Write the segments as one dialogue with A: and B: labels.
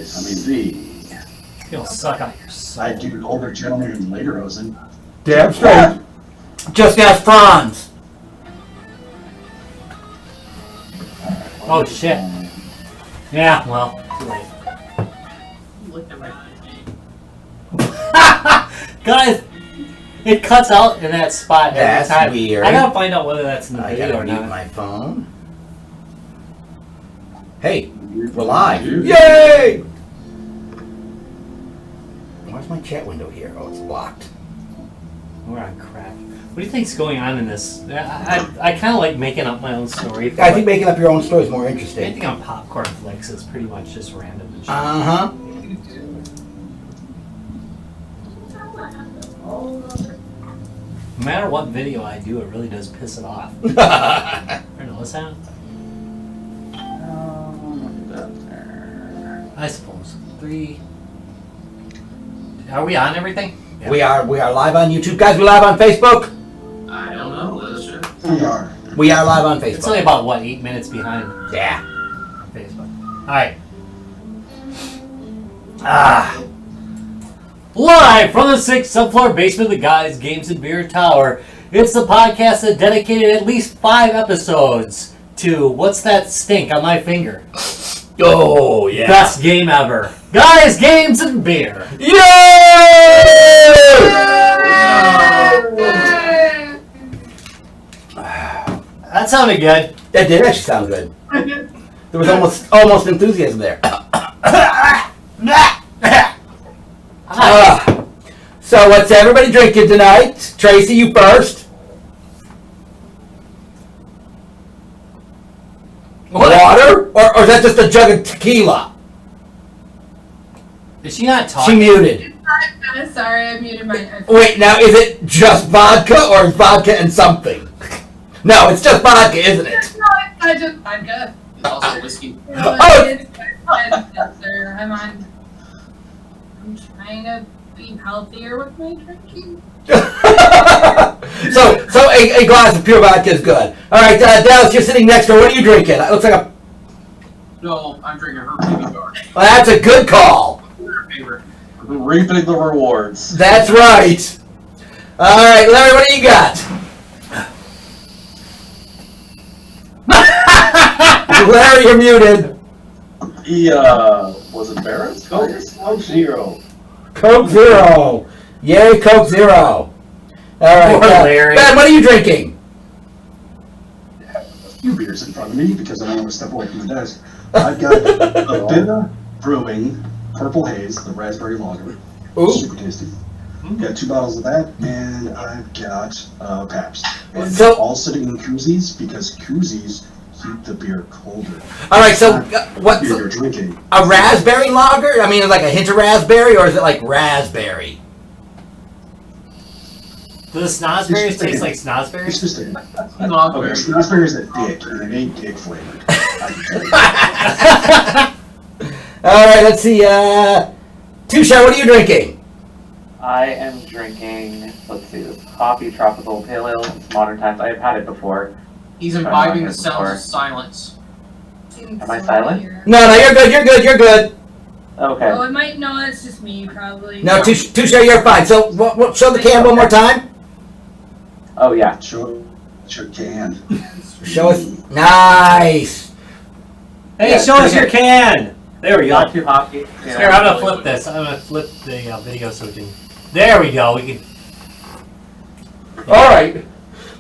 A: see.
B: You'll suck out your soul.
A: I do older gentlemen in Lederhosen.
C: Damn straight. Just ask Franz.
B: Oh shit. Yeah, well, too late.
D: Look at my
B: Guys, it cuts out in that spot every
C: That's
B: time.
C: weird.
B: I gotta find out whether that's in the
C: I
B: video
C: gotta
B: or
C: mute
B: not.
C: my phone. Hey, we're live.
A: Dude.
C: Yay! Where's my chat window here? Oh, it's blocked.
B: We're on crack. What do you think's going on in this? I kind of like making up my own story.
C: I think making up your own story is more interesting.
B: Anything on Popcorn Flicks is pretty much just random and shit.
C: Uh-huh.
B: No matter what video I do, it really does piss it off. I don't know, what's that? I suppose. 3. Are we on everything? Yeah.
C: We are live on YouTube. Guys, we live on Facebook?
D: I don't know. Let's check.
A: We are.
C: We are live on
B: It's
C: Facebook.
B: only about, what, 8 minutes behind
C: Yeah.
B: Facebook. Alright.
C: Ah.
B: Live from the 6th subfloor basement of the Guys, Games, and Beer Tower. It's the podcast that dedicated at least 5 episodes to What's That Stink on My Finger?
C: Oh, yeah.
B: Best game ever. Guys, Games, and Beer.
C: Yay!
B: That sounded good.
C: That did actually sound good. There was almost enthusiasm there. So what's everybody drinking tonight? Tracy, you first. Water? Or is that just a jug of tequila?
B: Is she not
C: She
B: talking?
C: muted.
E: I'm sorry, I muted my.
C: Wait, now is it just vodka or vodka and something? No, it's just vodka, isn't it?
E: No, it's not just vodka.
D: It's also whiskey.
C: Oh!
E: It's seltzer. I'm trying to be healthier with my drinking.
C: so a glass of pure vodka is good. All right, Dallas, you're sitting next to her. What are you drinking? It looks like a.
D: No, I'm drinking her baby jar.
C: Well, that's a good call.
D: Her favorite.
A: Reaping the rewards.
C: That's right. All right, Larry, what do you got? Larry, you're muted.
A: He, was it Barrett's? Coke Zero.
C: Coke Zero. Yay, Coke Zero. All right,
B: Poor Larry.
C: Ben, what are you drinking?
A: I have a few beers in front of me because I don't want to step away from the desk. I've got a Bitter Brewing Purple Haze, the raspberry lager.
C: Ooh.
A: Super tasty. Got 2 bottles of that, and I've got Pabst. And
C: So-
A: all sitting in koozies because koozies keep the beer colder.
C: All right, so what's
A: Beer you're drinking.
C: a raspberry lager? I mean, like a hint of raspberry, or is it like raspberry?
B: Do the snozzberries
A: It's
B: taste like
A: It's
B: snozzberries?
A: just a...
D: Not
A: Okay,
D: very.
A: raspberries are dick, and they ain't dick flavored. I can tell you.
C: All right, let's see. Tusha, what are you drinking?
F: I am drinking, let's see, this coffee tropical pale ale. It's modern times. I have had it before.
D: He's imbibing the sounds of silence.
F: Am I silent?
C: No, you're good. You're good.
F: Okay.
E: Oh, it might. No, it's just me, probably.
C: No, Tusha, you're fine. So, show the cam one more time.
F: Oh, yeah.
A: Sure can.
C: Show us. Nice.
B: Hey,
C: Yeah,
B: show us
C: okay.
B: your can! There we go.
F: Not too hockey.
B: Here, I'm gonna flip this. I'm gonna flip the video so we can... There we go. We can...
C: All right.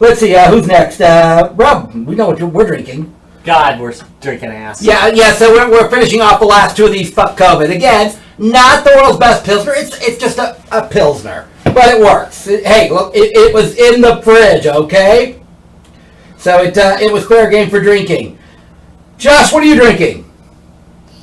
C: Let's see. Who's next? Rob. We know what we're drinking.
B: God, we're drinking ass.
C: Yeah. So we're finishing off the last 2 of these. Fuck COVID. Again, not the world's best pilsner. It's just a pilsner, but it works. Hey, look, it was in the fridge. Okay. So it was fair game for drinking. Josh, what are you drinking?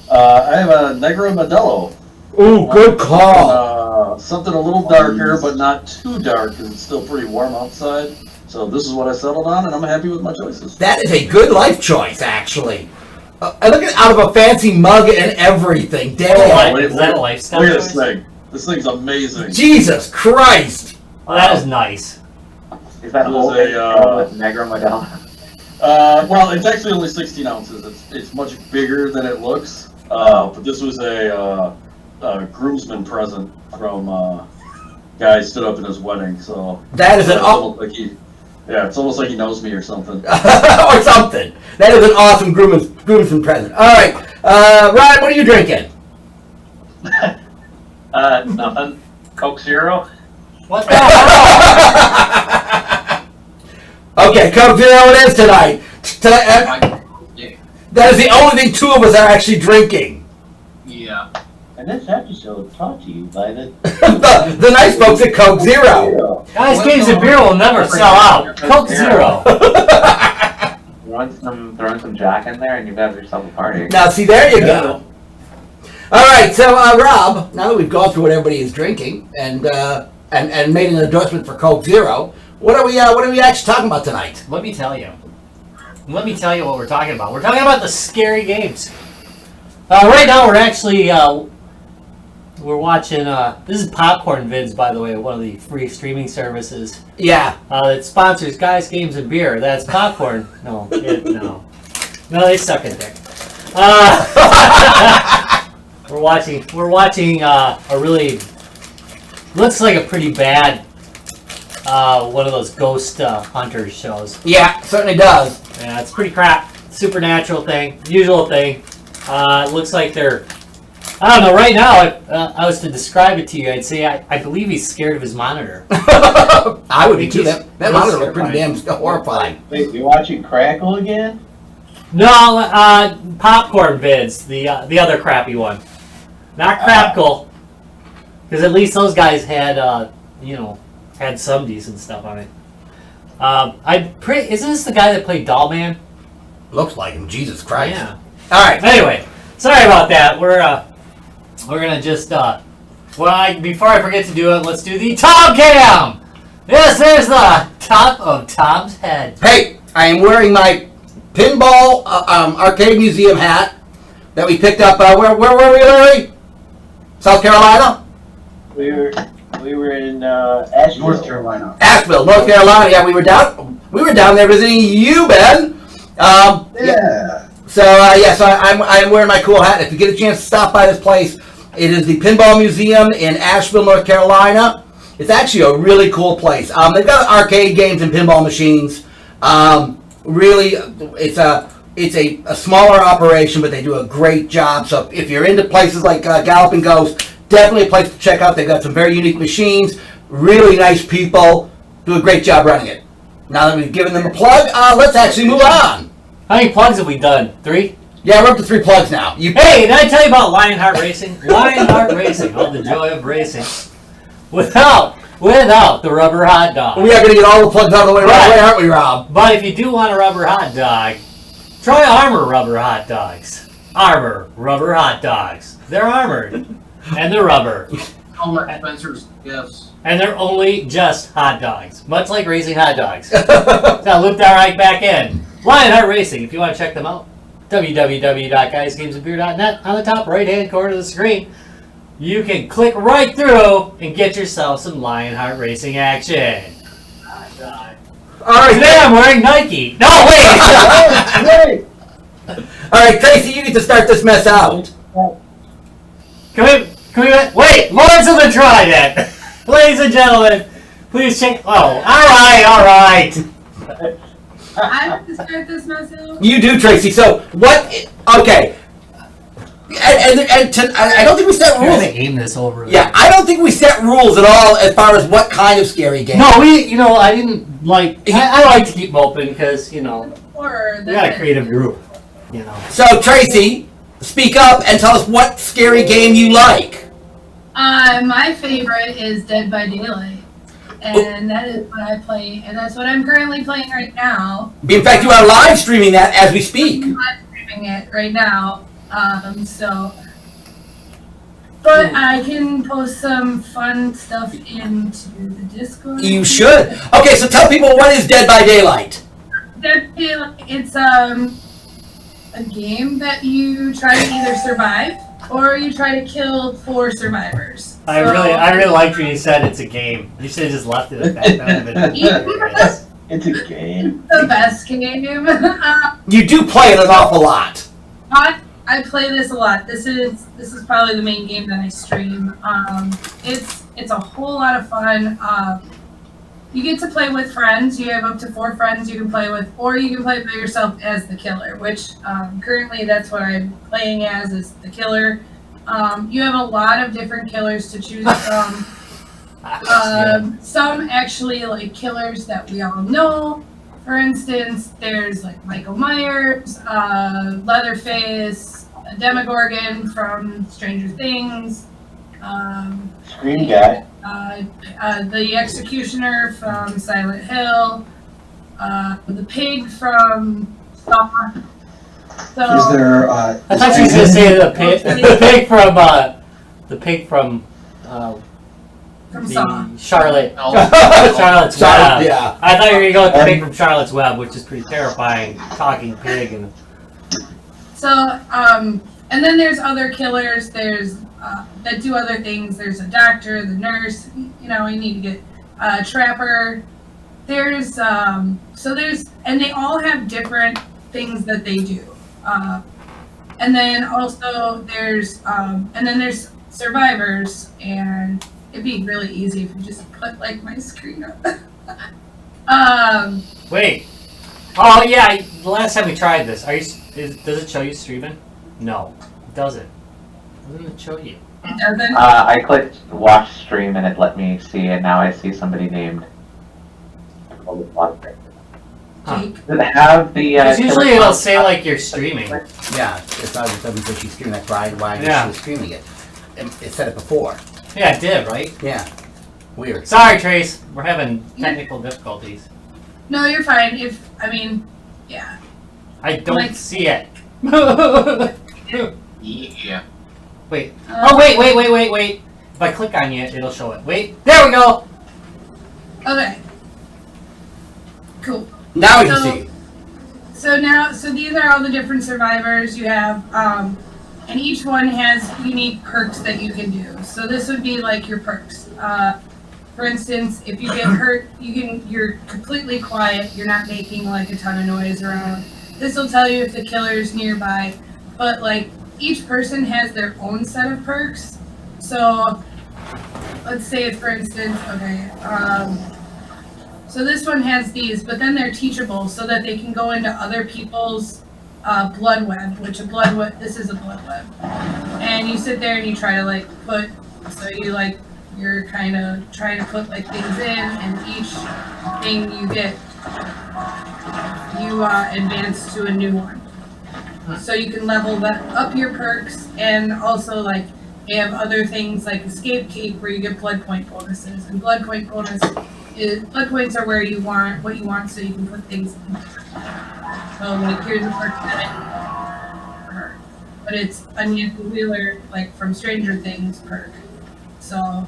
A: I have a Negro Modelo.
C: Ooh, good call.
A: Something a little darker, but not too dark, because it's still pretty warm outside. So this is what I settled on, and I'm happy with my choices.
C: That is a good life choice, actually. I look at it out of a fancy mug and everything. Damn.
B: Is that a lifestyle
A: Look at this
B: choice?
A: thing. This thing's amazing.
C: Jesus Christ.
B: Oh, that is nice.
F: Is that
A: It
F: whole
A: was
F: thing
A: a,
F: with Negro Modelo?
A: Well, it's actually only 16 ounces. It's much bigger than it looks.
G: But this was a groomsman present from guy stood up in his wedding. So
C: That is an
G: it's almost like it's almost like he knows me or something.
C: or something. That is an awesome groomsman present. All right, Ryan, what are you drinking?
F: Nothing. Coke Zero.
B: What the hell?
C: Okay, Coke Zero it is tonight. That is the only thing two of us are actually drinking.
D: Yeah.
H: And this episode is brought to you by the
C: the nice folks at Coke Zero.
B: Guys, games of beer will never sell out. Coke Zero.
F: Throwing some Jack in there, and you've got yourself a party.
C: Now, see, there you go. All right, so Rob, now that we've gone through what everybody is drinking and made an endorsement for Coke Zero, what are we actually talking about tonight?
B: Let me tell you. Let me tell you what we're talking about. We're talking about the scary games. Right now, we're actually we're watching. This is Popcorn Vids, by the way, one of the free streaming services.
C: Yeah.
B: That sponsors Guys, Games, and Beer. That's Popcorn. No, they suck at dick. We're watching a really looks like a pretty bad one of those ghost hunters shows.
C: Yeah, certainly does.
B: Yeah, it's pretty crap. Supernatural thing, usual thing. It looks like they're. I don't know. Right now, if I was to describe it to you, I'd say I believe he's scared of his monitor.
C: I would be too. That monitor looked pretty damn horrifying.
H: Wait, you're watching Crackle again?
B: No, Popcorn Vids, the other crappy one, not Crapkle, because at least those guys had had some decent stuff on it. Isn't this the guy that played Dollman?
C: Looks like him. Jesus Christ.
B: Yeah.
C: All right.
B: Anyway, sorry about that. We're gonna just before I forget to do it, let's do the Tom Cam. Yes, there's the top of Tom's head.
C: Hey, I am wearing my pinball arcade museum hat that we picked up. Where were we, Larry? South Carolina?
H: We were in Asheville.
A: North Carolina.
C: Asheville, North Carolina. Yeah, we were down there visiting you, Ben.
A: Yeah.
C: So I'm wearing my cool hat. If you get a chance to stop by this place, it is the Pinball Museum in Asheville, North Carolina. It's actually a really cool place. They've got arcade games and pinball machines. Really, it's a smaller operation, but they do a great job. So if you're into places like Galloping Ghost, definitely a place to check out. They've got some very unique machines, really nice people, do a great job running it. Now that we've given them a plug, let's actually move on.
B: How many plugs have we done? 3?
C: Yeah, we're up to 3 plugs now.
B: Hey, did I tell you about Lionheart Racing? Lionheart Racing, all the joy of racing. Without the rubber hot dog.
C: We are going to get all the plugs out of the way right away, aren't we, Rob?
B: But if you do want a rubber hot dog, try Armor Rubber Hot Dogs. Armor Rubber Hot Dogs. They're armored. And they're rubber.
D: Homer Spencer's gifts.
B: And they're only just hot dogs. Much like racing hot dogs. Now loop that right back in. Lionheart Racing, if you want to check them out. www.guysgamesandbeer.net. On the top right-hand corner of the screen, you can click right through and get yourself some Lionheart Racing action.
C: All right,
B: Today I'm wearing Nike. No, wait!
C: All right, Tracy, you get to start this mess out.
B: Can we wait, Lawrence of the Trident. Ladies and gentlemen, please check. Oh, all right.
E: I have to start this myself.
C: You do, Tracy. So what? Okay. And I don't think we set
B: We're
C: rules.
B: gonna aim this over.
C: Yeah, I don't think we set rules at all as far as what kind of scary game.
B: No, I didn't like. I like to keep them open because
E: Or
B: we got a creative group.
C: So Tracy, speak up and tell us what scary game you like.
E: My favorite is Dead by Daylight. And that is what I play, and that's what I'm currently playing right now.
C: In fact, you are live streaming that as we speak.
E: I'm live streaming it right now. But I can post some fun stuff into the Discord.
C: You should. Okay, so tell people what is Dead by Daylight.
E: Dead by Daylight, it's a game that you try to either survive or you try to kill 4 survivors.
B: I really liked when you said it's a game. You should have just left it at that.
H: It's a game.
E: The best game.
C: You do play it an awful lot.
E: I I play this a lot. This is probably the main game that I stream. It's a whole lot of fun. You get to play with friends. You have up to 4 friends you can play with, or you can play by yourself as the killer, which currently that's what I'm playing as, is the killer. You have a lot of different killers to choose from. Some actually like killers that we all know. For instance, there's like Michael Myers, Leatherface, a Demogorgon from Stranger Things.
H: Scream guy.
E: The Executioner from Silent Hill, the pig from Saw. So,
A: Is there?
B: I thought you were going to say the pig from
E: from Saw.
B: Charlotte.
D: Oh,
B: Charlotte's Web.
C: Yeah.
B: I thought you were going to go with the pig from Charlotte's Web, which is pretty terrifying. Talking pig and.
E: So, and then there's other killers. There's that do other things. There's a doctor, the nurse. You know, you need to get a trapper. There's and they all have different things that they do. And then also there's survivors, and it'd be really easy if you just put like my screen up.
B: Wait. Oh yeah. The last time we tried this, does it show you streaming? No, it doesn't. Doesn't it show you?
E: It doesn't.
F: I clicked watch stream and it let me see, and now I see somebody named.
E: Jake.
F: Does it have the?
B: Because usually
F: killer
B: it'll
F: clown?
B: say like you're streaming.
C: Yeah, it's not something that she's streaming. That's why
B: Yeah.
C: she was streaming it. It said it before.
B: Yeah, it did, right?
C: Yeah. Weird.
B: Sorry, Trace. We're having technical difficulties.
E: No, you're fine. Yeah.
B: I don't
E: Like-
B: see it.
D: yeah.
B: Wait. Oh, wait. If I click on you, it'll show it. Wait. There we go.
E: Okay. Cool.
C: Now we can
E: So-
C: see.
E: So these are all the different survivors you have, and each one has unique perks that you can do. So this would be like your perks. For instance, if you get hurt, you're completely quiet. You're not making like a ton of noise around. This will tell you if the killer's nearby. But like each person has their own set of perks. So let's say, for instance, okay. So this one has these, but then they're teachable so that they can go into other people's blood web, this is a blood web. And you sit there and you try to like you're kind of trying to put like things in, and each thing you get, you advance to a new one. So you can level up your perks, and also like they have other things like escape cake where you get blood point bonuses, and blood points are where you want what you want, so you can put things in. So like here's a perk that for her, but it's a Nancy Wheeler like from Stranger Things perk. So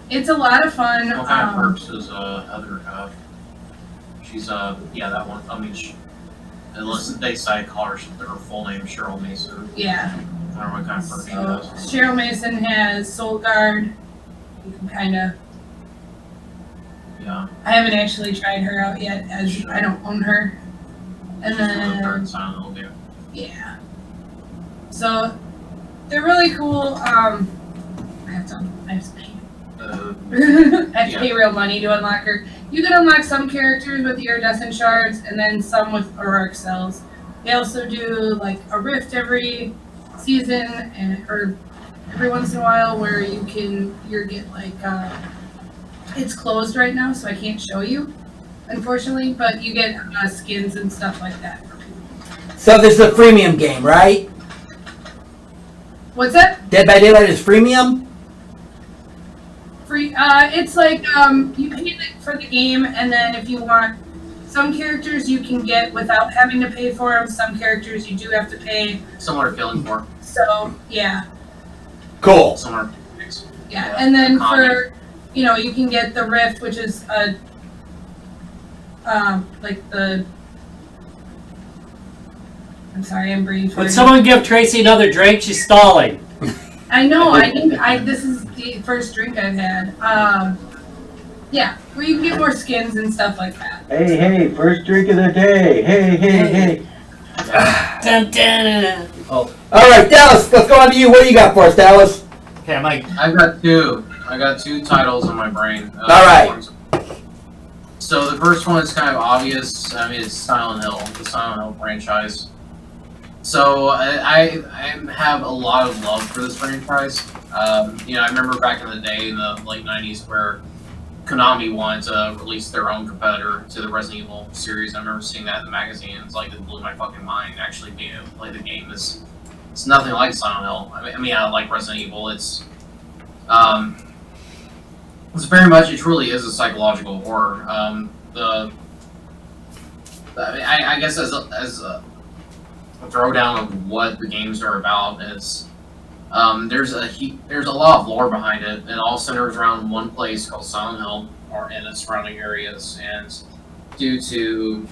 E: it's a lot of fun.
D: What kind of perks does Heather have? She's that one. I mean, unless they say call her full name Cheryl Mason.
E: Yeah.
D: I don't know what kind of perk she
E: So
D: does.
E: Cheryl Mason has Soul Guard. You can kind of.
D: Yeah.
E: I haven't actually tried her out yet, as I don't own her. And then
D: Silent Hill,
E: yeah. So they're really cool. I have to pay. I have to pay real money to unlock her. You can unlock some characters with iridescent shards, and then some with auroric cells. They also do like a rift every season, or every once in a while, where you get like it's closed right now, so I can't show you, unfortunately. But you get skins and stuff like that for people.
C: So this is a freemium game, right?
E: What's that?
C: Dead by Daylight is freemium?
E: Free. It's like you pay for the game, and then if you want some characters, you can get without having to pay for them. Some characters you do have to pay.
D: Somewhere Killing Floor.
E: So yeah,
C: Cool.
D: Somewhere.
E: yeah. And then
D: Common.
E: for you can get the Rift, which is like the. I'm sorry, I'm brain.
B: Would someone give Tracy another drink? She's stalling.
E: I know. This is the first drink I've had. Yeah, where you can get more skins and stuff like that.
H: Hey, first drink of the day. Hey.
B: Dun, dun, dun, dun. Oh,
C: All right, Dallas, let's go on to you. What do you got for us, Dallas?
B: okay. I'm like,
D: I've got two. I got two titles in my brain.
C: All right.
D: So the first one is kind of obvious. I mean, it's Silent Hill, the Silent Hill franchise. So I have a lot of love for this franchise. You know, I remember back in the day, in the late 90s, where Konami wanted to release their own competitor to the Resident Evil series. I remember seeing that in the magazine. It's like, it blew my fucking mind. Actually being able to play the game is, it's nothing like Silent Hill. I mean, I like Resident Evil. It's very much, it truly is a psychological horror. I guess as a throwdown of what the games are about is, there's a lot of lore behind it, and all centers around one place called Silent Hill, or in its surrounding areas. And due to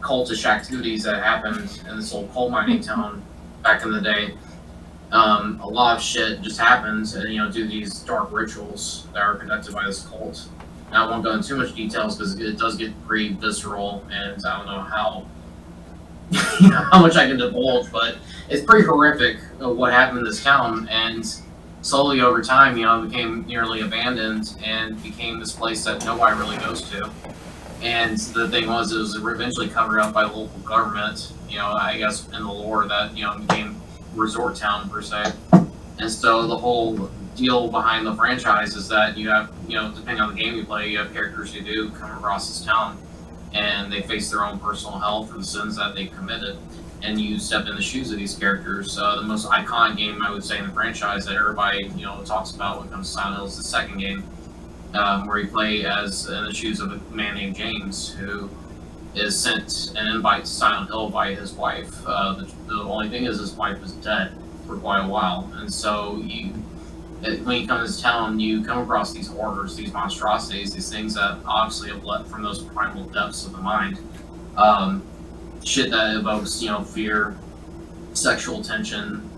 D: cultish activities that happened in this old coal mining town back in the day, a lot of shit just happens, and you know, due to these dark rituals that are conducted by this cult. Now, I won't go into too much details because it does get pretty visceral, and I don't know how how much I can divulge, but it's pretty horrific what happened in this town. And slowly over time, you know, it became nearly abandoned and became this place that nobody really goes to. And the thing was, it was eventually covered up by the local government, you know, I guess in the lore that, you know, became a resort town per se. And so the whole deal behind the franchise is that you have, you know, depending on the game you play, you have characters who do come across this town and they face their own personal hell for the sins that they committed. And you step in the shoes of these characters. The most iconic game, I would say, in the franchise that everybody, you know, talks about when it comes to Silent Hill is the second game, where you play as in the shoes of a man named James, who is sent an invite to Silent Hill by his wife. The only thing is his wife is dead for quite a while, and so when you come to this town, you come across these horrors, these monstrosities, these things that obviously have leapt from those primal depths of the mind. Shit that evokes, you know, fear, sexual tension.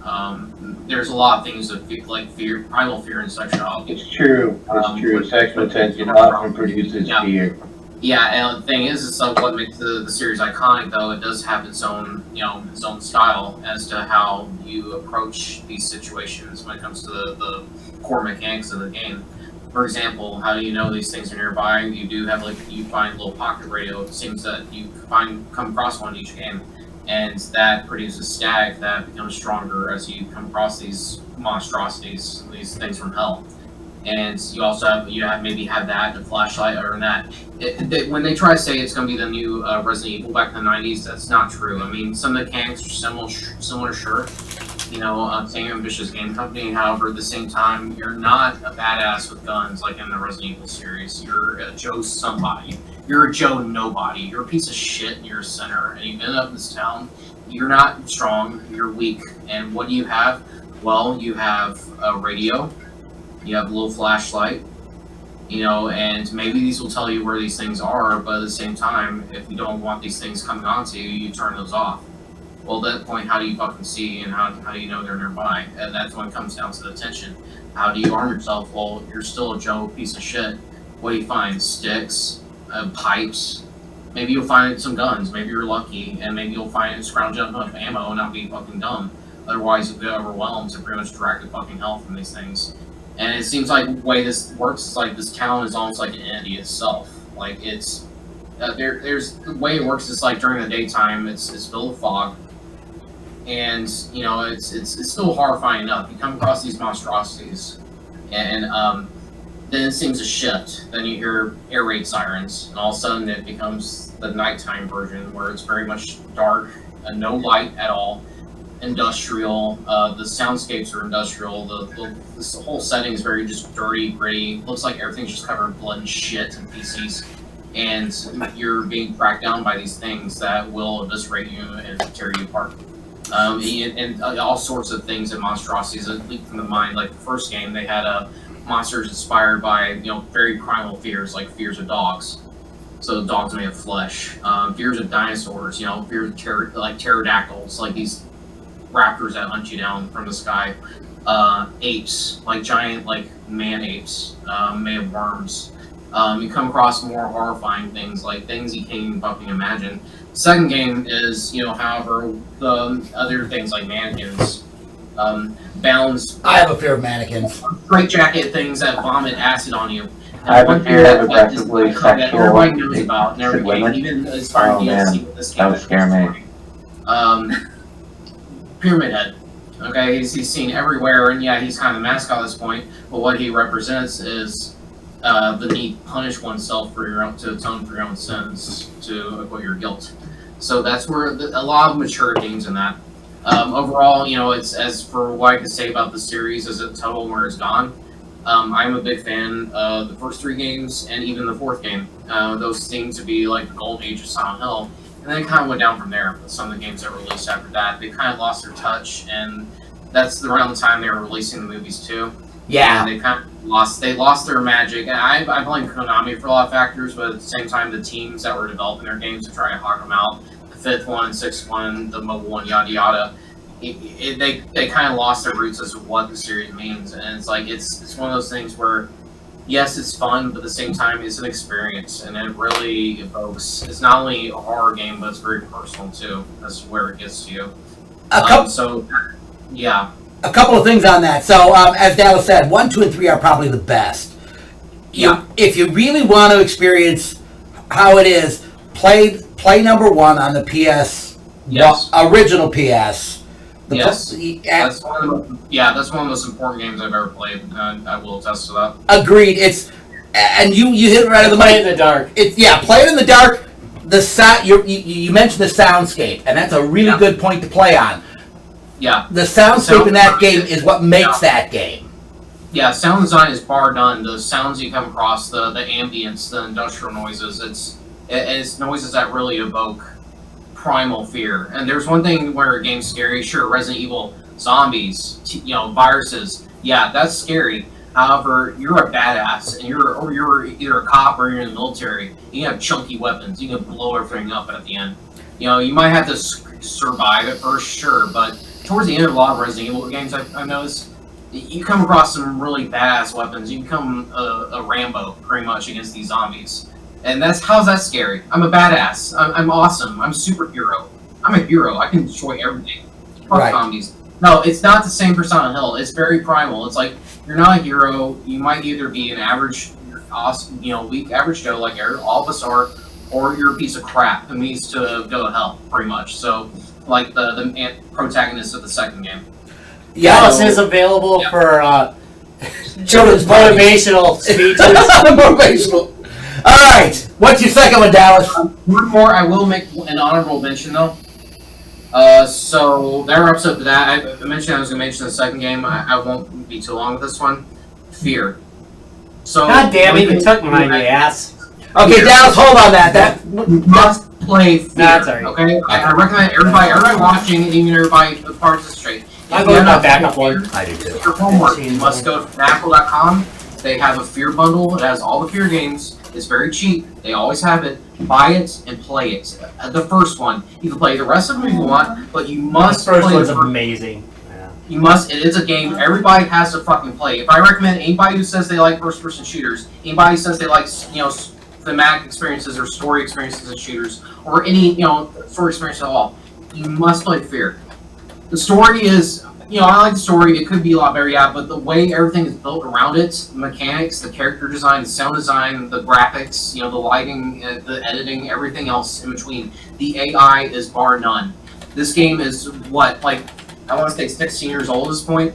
D: There's a lot of things that like fear, primal fear, and sexuality.
H: It's true. It's true. Sexual tension often produces fear.
D: Yeah, and the thing is like what makes the series iconic, though. It does have its own, you know, its own style as to how you approach these situations when it comes to the core mechanics of the game. For example, how do you know these things are nearby? You do have, like, you find a little pocket radio. It seems that you come across one each game, and that produces static that becomes stronger as you come across these monstrosities, these things from hell. And you also have maybe that, a flashlight, or that. When they try to say it's going to be the new Resident Evil back in the 90s, that's not true. I mean, some of the mechanics are similar, sure. You know, same ambitious game company. However, at the same time, you're not a badass with guns like in the Resident Evil series. You're a Joe somebody. You're a Joe nobody. You're a piece of shit and you're a sinner. And you've been up in this town. You're not strong. You're weak. And what do you have? Well, you have a radio. You have a little flashlight. You know, and maybe these will tell you where these things are, but at the same time, if you don't want these things coming onto you, you turn those off. Well, at that point, how do you fucking see, and how do you know they're nearby? And that's when it comes down to the tension. How do you arm yourself? Well, you're still a Joe piece of shit. What do you find? Sticks, pipes. Maybe you'll find some guns. Maybe you're lucky, and maybe you'll find scrounge up enough ammo and not be fucking dumb. Otherwise, you'll get overwhelmed and pretty much direct the fucking hell from these things. And it seems like the way this works is like this town is almost like an entity itself. Like it's there's the way it works is like during the daytime it's filled with fog, and you know it's still horrifying enough. You come across these monstrosities, and then it seems to shift. Then you hear air raid sirens, and all of a sudden it becomes the nighttime version where it's very much dark, no light at all. Industrial, the soundscapes are industrial, this whole setting is very just dirty, gritty, looks like everything's just covered in blood and shit and feces, and you're being tracked down by these things that will eviscerate you and tear you apart. And all sorts of things and monstrosities that leap from the mind. Like the first game, they had monsters inspired by, you know, very primal fears, like fears of dogs. So dogs made of flesh. Fears of dinosaurs, you know, fears of pterodactyls, like these raptors that hunt you down from the sky. Apes, like giant, like man apes, made of worms. You come across more horrifying things, like things you can't even fucking imagine. Second game is, however, the other things like mannequins, bounds,
C: I have a fear of mannequins.
D: straitjacket things that vomit acid on you.
F: I have a
D: one
F: fear
D: thing
F: of
D: that is
F: aggressively
D: that
F: sexual
D: everybody knows about in every
F: women.
D: game, even as far as
F: Oh, man.
D: DLC with this game.
F: That would scare me.
D: Pyramid Head. Okay, he's seen everywhere, and yeah, he's kind of a mascot at this point. But what he represents is the need to punish oneself for your own, to atone for your own sins, to acquit your guilt. So that's where a lot of mature themes in that. Overall, it's as for what I can say about the series as a total where it's gone. I'm a big fan of the first 3 games and even the 4th game. Those seem to be like the golden age of Silent Hill. And then it kind of went down from there with some of the games that were released after that. They kind of lost their touch, and that's around the time they were releasing the movies too.
C: Yeah.
D: And they kind of lost their magic. And I blame Konami for a lot of factors, but at the same time, the teams that were developing their games to try and hawk them out, the 5th one, 6th one, the mobile one, yada yada, they kind of lost their roots as to what the series means. And it's like it's one of those things where, yes, it's fun, but at the same time, it's an experience, and it really evokes. It's not only a horror game, but it's very personal too. That's where it gets to you. Yeah.
C: A couple of things on that. So, as Dallas said, 1, 2, and 3 are probably the best. If you really want to experience how it is, play number 1 on the PS,
D: Yes.
C: Original PS.
D: That's one of the most important games I've ever played. I will attest to that.
C: Agreed. And you hit it right on the
B: Play
C: money.
B: in the dark.
C: Play it in the dark. The sound you mentioned the soundscape, and that's a really good point to play on.
D: Yeah.
C: The soundscape in that game is what makes that game.
D: Yeah, sound design is bar none. The sounds you come across, the ambience, the industrial noises, it's noises that really evoke primal fear. And there's one thing where a game's scary, sure, Resident Evil, zombies, viruses, yeah, that's scary. However, you're a badass, and you're either a cop or you're in the military. You have chunky weapons. You can blow everything up at the end. You might have to survive at first, sure, but towards the end of a lot of Resident Evil games, I've noticed, you come across some really badass weapons. You become a Rambo, pretty much, against these zombies. And how's that scary? I'm a badass. I'm awesome. I'm a superhero. I'm a hero. I can destroy everything. Fuck zombies. No, it's not the same for Silent Hill. It's very primal. It's like, you're not a hero. You might either be an average, awesome, weak average Joe, like all of us are, or you're a piece of crap who needs to go to hell, pretty much. So, like the protagonist of the second game.
B: Dallas is available for
C: Children's
B: motivational speeches.
C: Motivational. All right. What's your second one, Dallas?
D: One more. I will make an honorable mention though. So there are episodes to that. I mentioned I was going to mention the second game. I won't be too long with this one. Fear. So
B: God damn it! You took mine, you ass.
C: Okay,
D: Fear.
C: Dallas, hold on that.
D: You must play Fear.
B: Nah, sorry.
D: Okay, I recommend everybody watching, and even everybody participate.
B: I'm going to my backup one.
C: I do too.
D: Your homework. You must go to Apple.com. They have a Fear bundle. It has all the Fear games. It's very cheap. They always have it. Buy it and play it. The first one. You can play the rest of them if you want, but you must
B: The first
D: play
B: one's
D: the first.
B: amazing. Yeah.
D: You must. It is a game everybody has to fucking play. If I recommend anybody who says they like first-person shooters, anybody who says they like thematic experiences or story experiences in shooters, or any story experience at all, you must play Fear. The story is. I like the story. It could be a lot better, yeah, but the way everything is built around it, the mechanics, the character design, the sound design, the graphics, the lighting, the editing, everything else in between, the AI is bar none. This game is I want to say 16 years old at this point.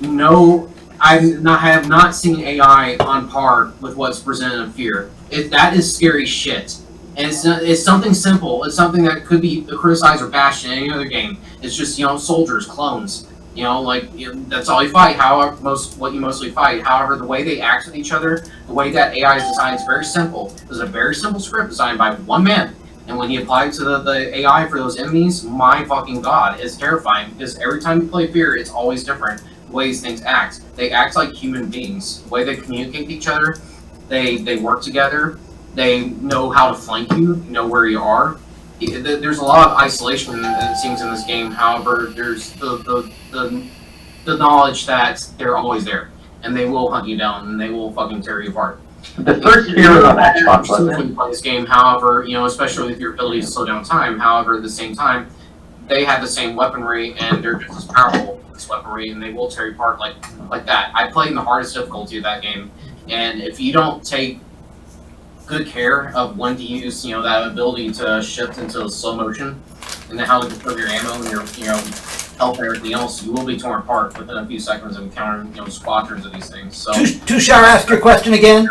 D: No, I have not seen AI on par with what's presented in Fear. That is scary shit. And it's something simple. It's something that could be criticized or bashed in any other game. It's just, soldiers, clones. That's all you fight. What you mostly fight. However, the way they act with each other, the way that AI is designed is very simple. There's a very simple script designed by one man. And when he applied it to the AI for those enemies, my fucking god, it's terrifying. Because every time you play Fear, it's always different. The ways things act. They act like human beings. The way they communicate with each other, they work together. They know how to flank you, know where you are. There's a lot of isolation, it seems, in this game. However, there's the knowledge that they're always there, and they will hunt you down, and they will fucking tear you apart.
F: The first Fear was on Xbox, wasn't it?
D: When you play this game, however, especially with your ability to slow down time, however, at the same time, they have the same weaponry and they're just as powerful with this weaponry and they will tear you apart like that. I played in the hardest difficulty of that game, and if you don't take good care of when to use, that ability to shift into slow motion and then how to conserve your ammo and your, health and everything else, you will be torn apart within a few seconds of encountering, squadrons of these things. So,
C: Tushar, ask your question again.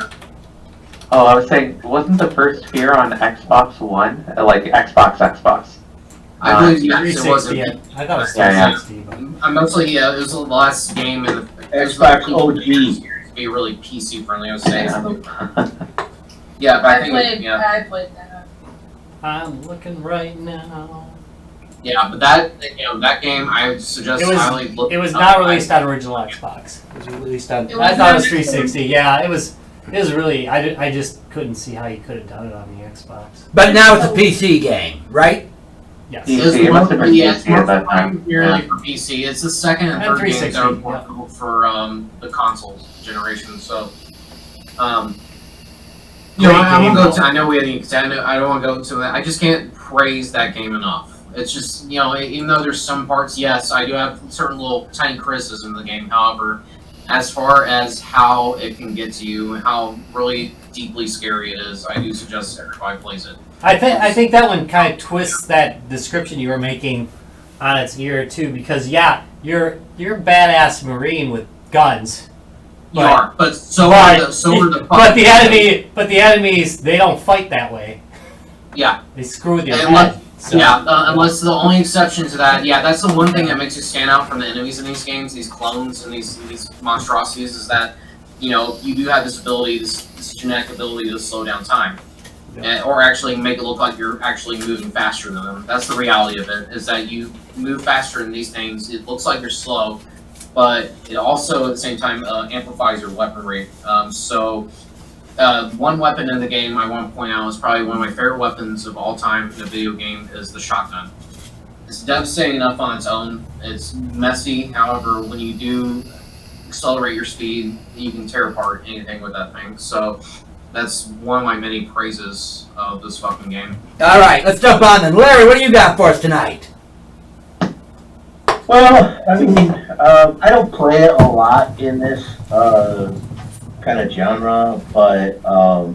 F: Oh, I was saying, wasn't the first Fear on Xbox One? Like Xbox?
D: I believe yes, it
B: 360.
D: wasn't.
B: I thought it was
F: Yeah.
B: 360, but
D: Mostly, it was the last game in the
H: Xbox OG.
D: Be really PC friendly, I would say.
F: Yeah.
D: Yeah, but I
E: I
D: think,
E: played that.
B: I'm looking right now.
D: yeah, but that game, I would suggest highly look.
B: It was not released on original Xbox. It was released on.
E: It was
B: I thought it
E: not-
B: was 360. Yeah, it was. It was really. I just couldn't see how you could have done it on the Xbox.
C: But now it's a PC game, right?
B: Yes.
F: Yeah.
D: It's
F: PC, it must have been
D: it's
F: PC at that time.
D: primarily for PC. It's the second and
B: And
D: third games that are
B: 360,
D: portable for the console generation. So,
B: Great
D: I
B: game,
D: won't go
B: though.
D: to. I know we had. I don't want to go to that. I just can't praise that game enough. It's just even though there's some parts, yes, I do have certain little tiny criticism of the game. However, as far as how it can get to you and how really deeply scary it is, I do suggest everybody plays it.
B: I think that one kind of twists that description you were making on its ear too, because you're a badass Marine with guns.
D: You are, but so are the
B: but the enemies they don't fight that way.
D: Yeah.
B: They screw with your
D: Unless-
B: head. So.
D: Yeah, unless the only exception to that, that's the one thing that makes you stand out from the enemies in these games, these clones and these monstrosities, is that, you do have this ability, this genetic ability to slow down time. Or actually make it look like you're actually moving faster than them. That's the reality of it, is that you move faster in these things, it looks like you're slow, but it also, at the same time, amplifies your weaponry. One weapon in the game I want to point out is probably one of my favorite weapons of all time in a video game is the shotgun. It's devastating enough on its own. It's messy, however, when you do accelerate your speed, you can tear apart anything with that thing. So that's one of my many praises of this fucking game.
C: All right, let's jump on then. Larry, what do you got for us tonight?
H: Well, I mean, I don't play it a lot in this kind of genre, but I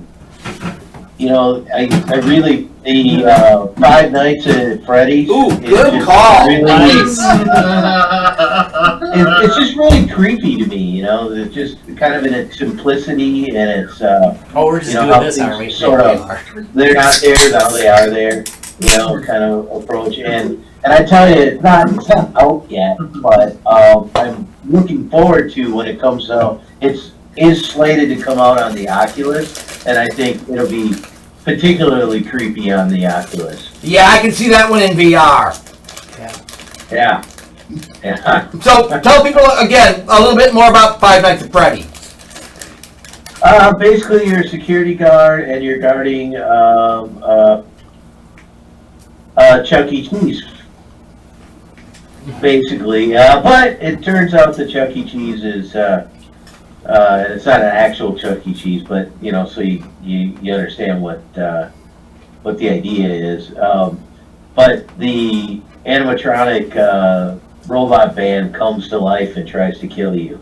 H: really the Five Nights at Freddy's.
C: Ooh,
H: is
C: good
H: just
C: call.
H: Really,
B: Nice.
H: it's just really creepy to me. It's just kind of in its simplicity and it's
B: We're just doing
H: how
B: this, aren't we?
H: things sort of they're not there, now they are there. Kind of approach and I tell you, it's not out yet, but I'm looking forward to when it comes out. It is slated to come out on the Oculus, and I think it'll be particularly creepy on the Oculus.
C: Yeah, I can see that one in VR.
H: Yeah.
C: So tell people again a little bit more about Five Nights at Freddy.
H: Basically, you're a security guard, and you're guarding Chuck E. Cheese. Basically, but it turns out that Chuck E. Cheese is it's not an actual Chuck E. Cheese, but so you understand what the idea is. But the animatronic robot band comes to life and tries to kill you,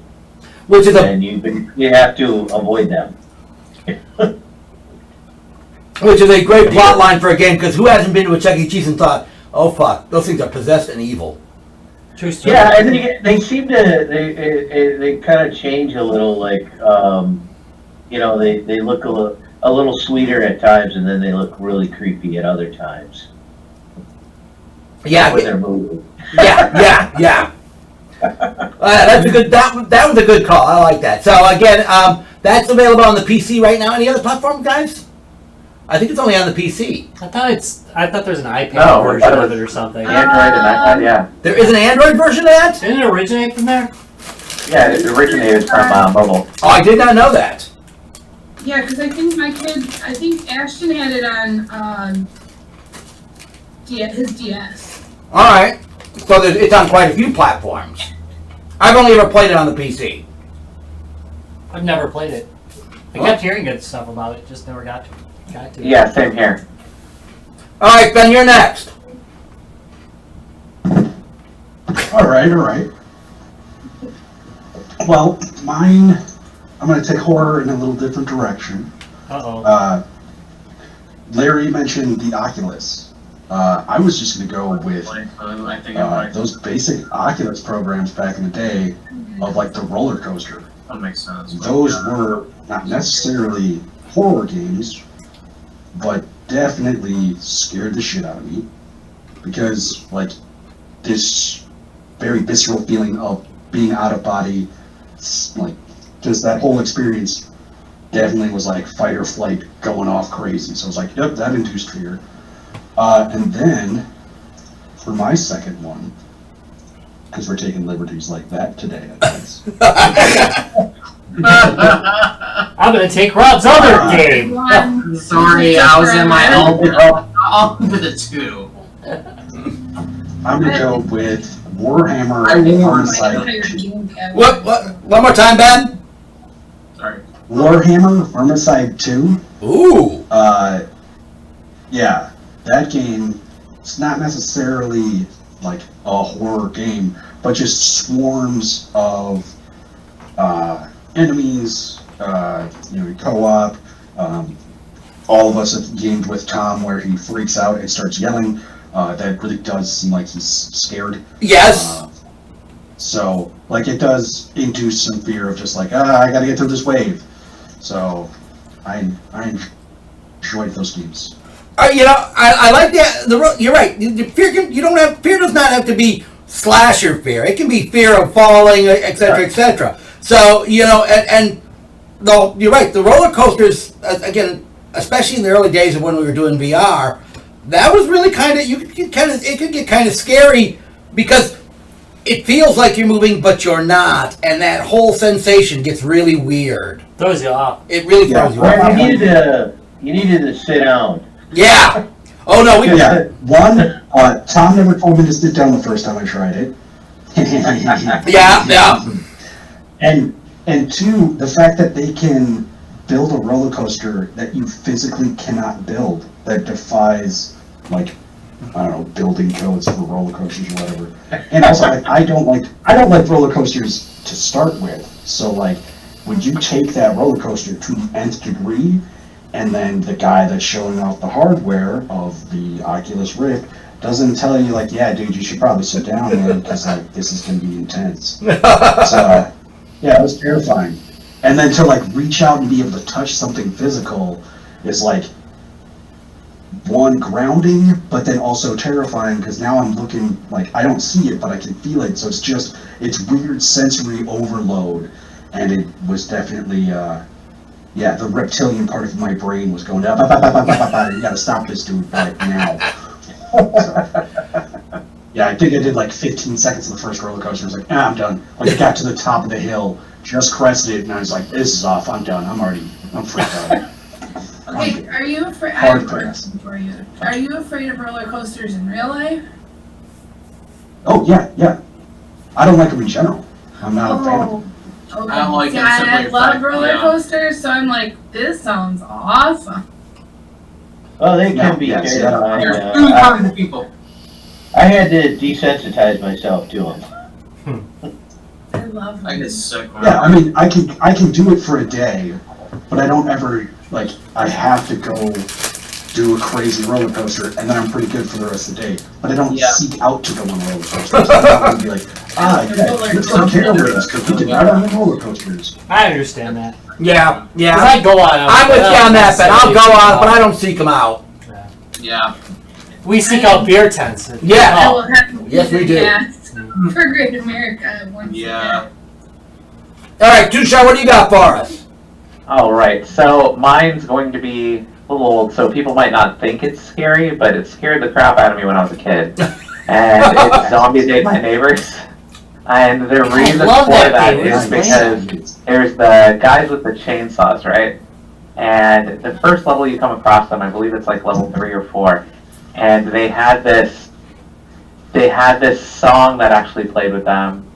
C: Which is
H: and you have to avoid them.
C: Which is a great plot line for a game, because who hasn't been to a Chuck E. Cheese and thought, oh fuck, those things are possessed and evil.
B: True story.
H: Yeah, and they seem to they kind of change a little, like they look a little sweeter at times, and then they look really creepy at other times.
C: Yeah,
H: when they're moving.
C: yeah. That's a good. That was a good call. I like that. So again, that's available on the PC right now. Any other platform, guys? I think it's only on the PC.
B: I thought there's an iPad
F: No, I
B: version
F: thought it
B: of
F: was
B: it or something.
F: Android and iPad, yeah.
C: There is an Android version of that?
B: Didn't it originate from there?
F: Yeah, it originated from mobile.
C: Oh, I did not know that.
E: Yeah, because I think Ashton had it on his DS.
C: All right. So it's on quite a few platforms. I've only ever played it on the PC.
B: I've never played it. I kept hearing good stuff about it, just never got to.
F: Yeah, same here.
C: All right, Ben, you're next.
A: All right. Well, mine, I'm going to take horror in a little different direction.
B: Uh-oh.
A: Larry mentioned the Oculus. I was just going to go with
D: I think I might.
A: those basic Oculus programs back in the day of like the roller coaster.
D: That makes sense.
A: Those were not necessarily horror games, but definitely scared the shit out of me. Because, like, this very visceral feeling of being out of body, like, just that whole experience definitely was like fight or flight going off crazy. So I was like, yep, that induced fear. And then, for my second one, because we're taking liberties like that today, I guess.
B: I'm gonna take Rob's other game.
D: Sorry, I was in my own with a 2.
A: I'm gonna go with Warhammer Homicide 2.
C: What? One more time, Ben?
D: Sorry.
A: Warhammer Homicide 2.
C: Ooh.
A: Yeah, that game, it's not necessarily like a horror game, but just swarms of enemies, co-op. All of us have gamed with Tom where he freaks out and starts yelling. That really does seem like he's scared.
C: Yes.
A: So, like, it does induce some fear of just like, I gotta get through this wave. So, I enjoyed those games.
C: I like that. You're right. The fear does not have to be slasher fear. It can be fear of falling, etc., etc. So and though you're right. The roller coasters, again, especially in the early days of when we were doing VR, that was really it could get kind of scary because it feels like you're moving, but you're not, and that whole sensation gets really weird.
B: Throws you off.
C: It really throws you off.
H: Well, you needed to sit down.
C: Yeah. Oh no, we
A: Yeah. One, Tom never told me to sit down the first time I tried it.
C: Yeah.
A: And two, the fact that they can build a roller coaster that you physically cannot build, that defies, like, I don't know, building codes for roller coasters or whatever. And also, like, I don't like roller coasters to start with. So, like, would you take that roller coaster to the nth degree, and then the guy that's showing off the hardware of the Oculus Rift doesn't tell you, like, yeah, dude, you should probably sit down, man, because, like, this is going to be intense. So, yeah, it was terrifying. And then to, like, reach out and be able to touch something physical is, like, one, grounding, but then also terrifying, because now I'm looking, like, I don't see it, but I can feel it, so it's weird sensory overload, and it was definitely, the reptilian part of my brain was going, you gotta stop this dude right now. So, yeah, I think I did like 15 seconds of the first roller coaster. I was like, I'm done. Like, I got to the top of the hill, just crested it, and I was like, this is off, I'm done. I'm freaked out.
E: Okay, are you afraid? I
A: Hard
E: have a
A: press.
E: question for you. Are you afraid of roller coasters in real life?
A: Oh, yeah. I don't like them in general. I'm not a fan of them.
E: Okay.
D: I don't like
E: See,
D: them
E: I
D: simply
E: love
D: fact-
E: roller
D: yeah.
E: coasters, so I'm like, this sounds awesome.
H: Oh, they can be
A: Yes,
H: terrifying.
D: There's 2 kinds of people.
H: I had to desensitize myself to them.
E: I love them.
D: I get sick.
A: Yeah, I mean, I can do it for a day, but I don't ever, like, I have to go do a crazy roller coaster, and then I'm pretty good for the rest of the day. But I don't
D: Yeah.
A: seek out to go on roller coasters. I'm not going to be like, let's take care of this, because we can ride on the roller coasters.
B: I understand that.
C: Yeah.
B: Because I go on.
C: I'm with you on that, Ben. I'll go on, but I don't seek them out.
D: Yeah.
B: We seek out beer tents.
C: Yeah.
E: I will have to
C: Yes, we do.
E: yes, for Great America once
D: Yeah.
C: All right, Tusha, what do you got for us?
F: Alright, so mine's going to be a little old, so people might not think it's scary, but it scared the crap out of me when I was a kid. And it's Zombies Ate My Neighbors. And the reason for
B: love that
F: that
B: game.
F: is
B: It's
F: because there's the guys with the chainsaws, right? And the first level you come across them, I believe it's like level 3 or 4, and they had this song that actually played with them,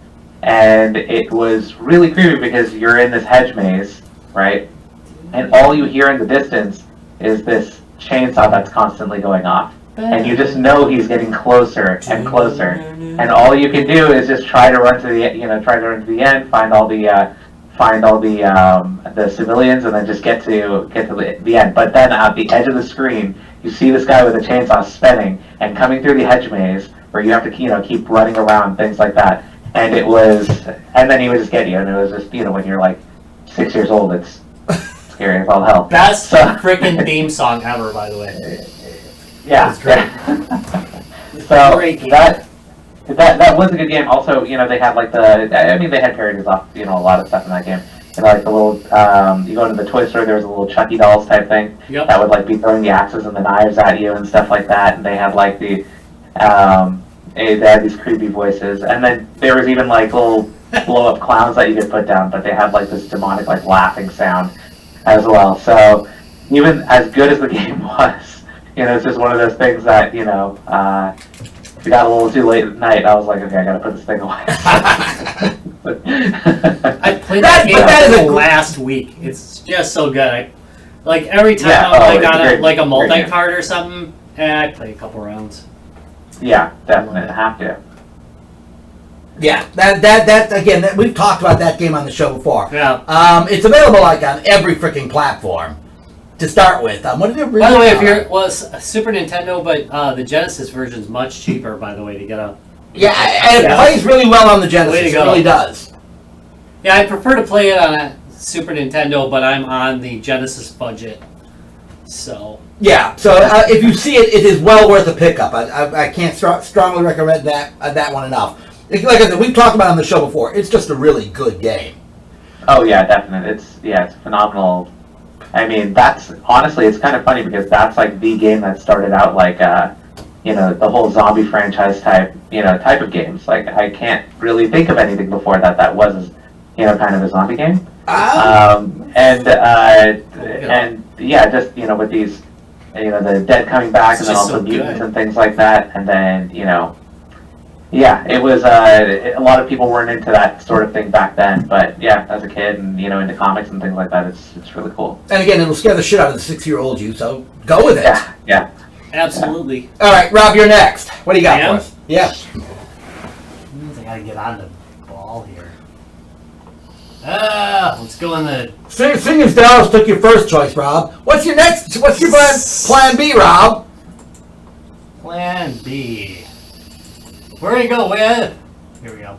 F: and it was really creepy because you're in this hedge maze, right? and all you hear in the distance is this chainsaw that's constantly going off. And you just know he's getting closer and closer. And all you can do is just try to run to the end, find all the civilians, and then just get to the end. But then at the edge of the screen, you see this guy with a chainsaw spinning and coming through the hedge maze, where you have to keep running around, things like that. And then he would just get you, and it was just when you're like 6 years old, it's scary as all hell.
B: Best freaking theme song ever, by the way.
F: Yeah.
B: It's great.
F: So
B: Great game.
F: that was a good game. Also, they had like they had parodies off, a lot of stuff in that game. And like the little, you go into the toy store, there was a little Chucky dolls type thing that would like be throwing the axes and the knives at you and stuff like that. And they had like they had these creepy voices. And then there was even like little blow up clowns that you could put down, but they had like this demonic like laughing sound as well. So even as good as the game was, it's just one of those things that, if you got a little too late at night, I was like, okay, I gotta put this thing away.
B: I played that game last week. It's just so good. Every time I'm on a multi-card or something, I play a couple rounds.
F: Yeah, definitely. I have to.
C: Yeah, that again, we've talked about that game on the show before.
B: Yeah.
C: It's available on every freaking platform. To start with, what did it really?
B: By the way, if it was a Super Nintendo, but the Genesis version is much cheaper. By the way, to get a.
C: Yeah, and it plays really well on the Genesis.
B: Way to go.
C: It really does.
B: Yeah, I prefer to play it on a Super Nintendo, but I'm on the Genesis budget, so.
C: Yeah, so if you see it, it is well worth a pickup. I can't strongly recommend that one enough. Like I said, we've talked about it on the show before. It's just a really good game.
F: Oh yeah, definitely. It's phenomenal. I mean, honestly, it's kind of funny because that's like the game that started out like, the whole zombie franchise type of games. Like, I can't really think of anything before that was, kind of a zombie game. And yeah, just, with these, the dead coming back and then also mutants and things like that. And then, yeah, it was, a lot of people weren't into that sort of thing back then, but yeah, as a kid and, into comics and things like that, it's really cool.
C: And again, it'll scare the shit out of the 6-year-old you, so go with it.
F: Yeah.
B: Absolutely.
C: All right, Rob, you're next. What do you got for us? Yeah.
B: I gotta get on the ball here. Let's go on the...
C: Seeing as Dallas took your first choice, Rob, what's your plan B, Rob?
B: Plan B. We're gonna go with, here we go,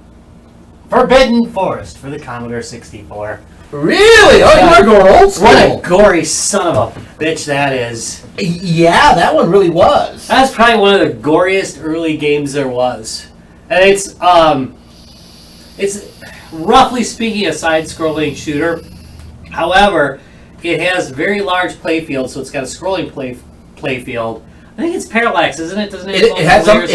B: Forbidden Forest for the Commodore 64.
C: Really? Oh, you're going old school.
B: What a gory son of a bitch that is.
C: Yeah, that one really was.
B: That's probably one of the goriest early games there was. And it's roughly speaking a side-scrolling shooter. However, it has very large playfield, so it's got a scrolling playfield. I think it's parallax, isn't it? Doesn't it?
C: It has some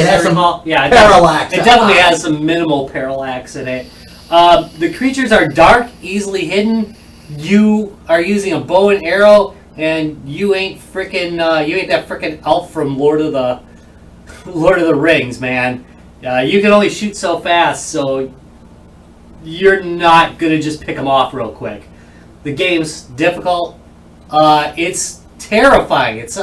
C: parallax.
B: It definitely has some minimal parallax in it. The creatures are dark, easily hidden. You are using a bow and arrow, and you ain't that frickin' elf from Lord of the Rings, man. You can only shoot so fast, so you're not gonna just pick them off real quick. The game's difficult. It's terrifying. Its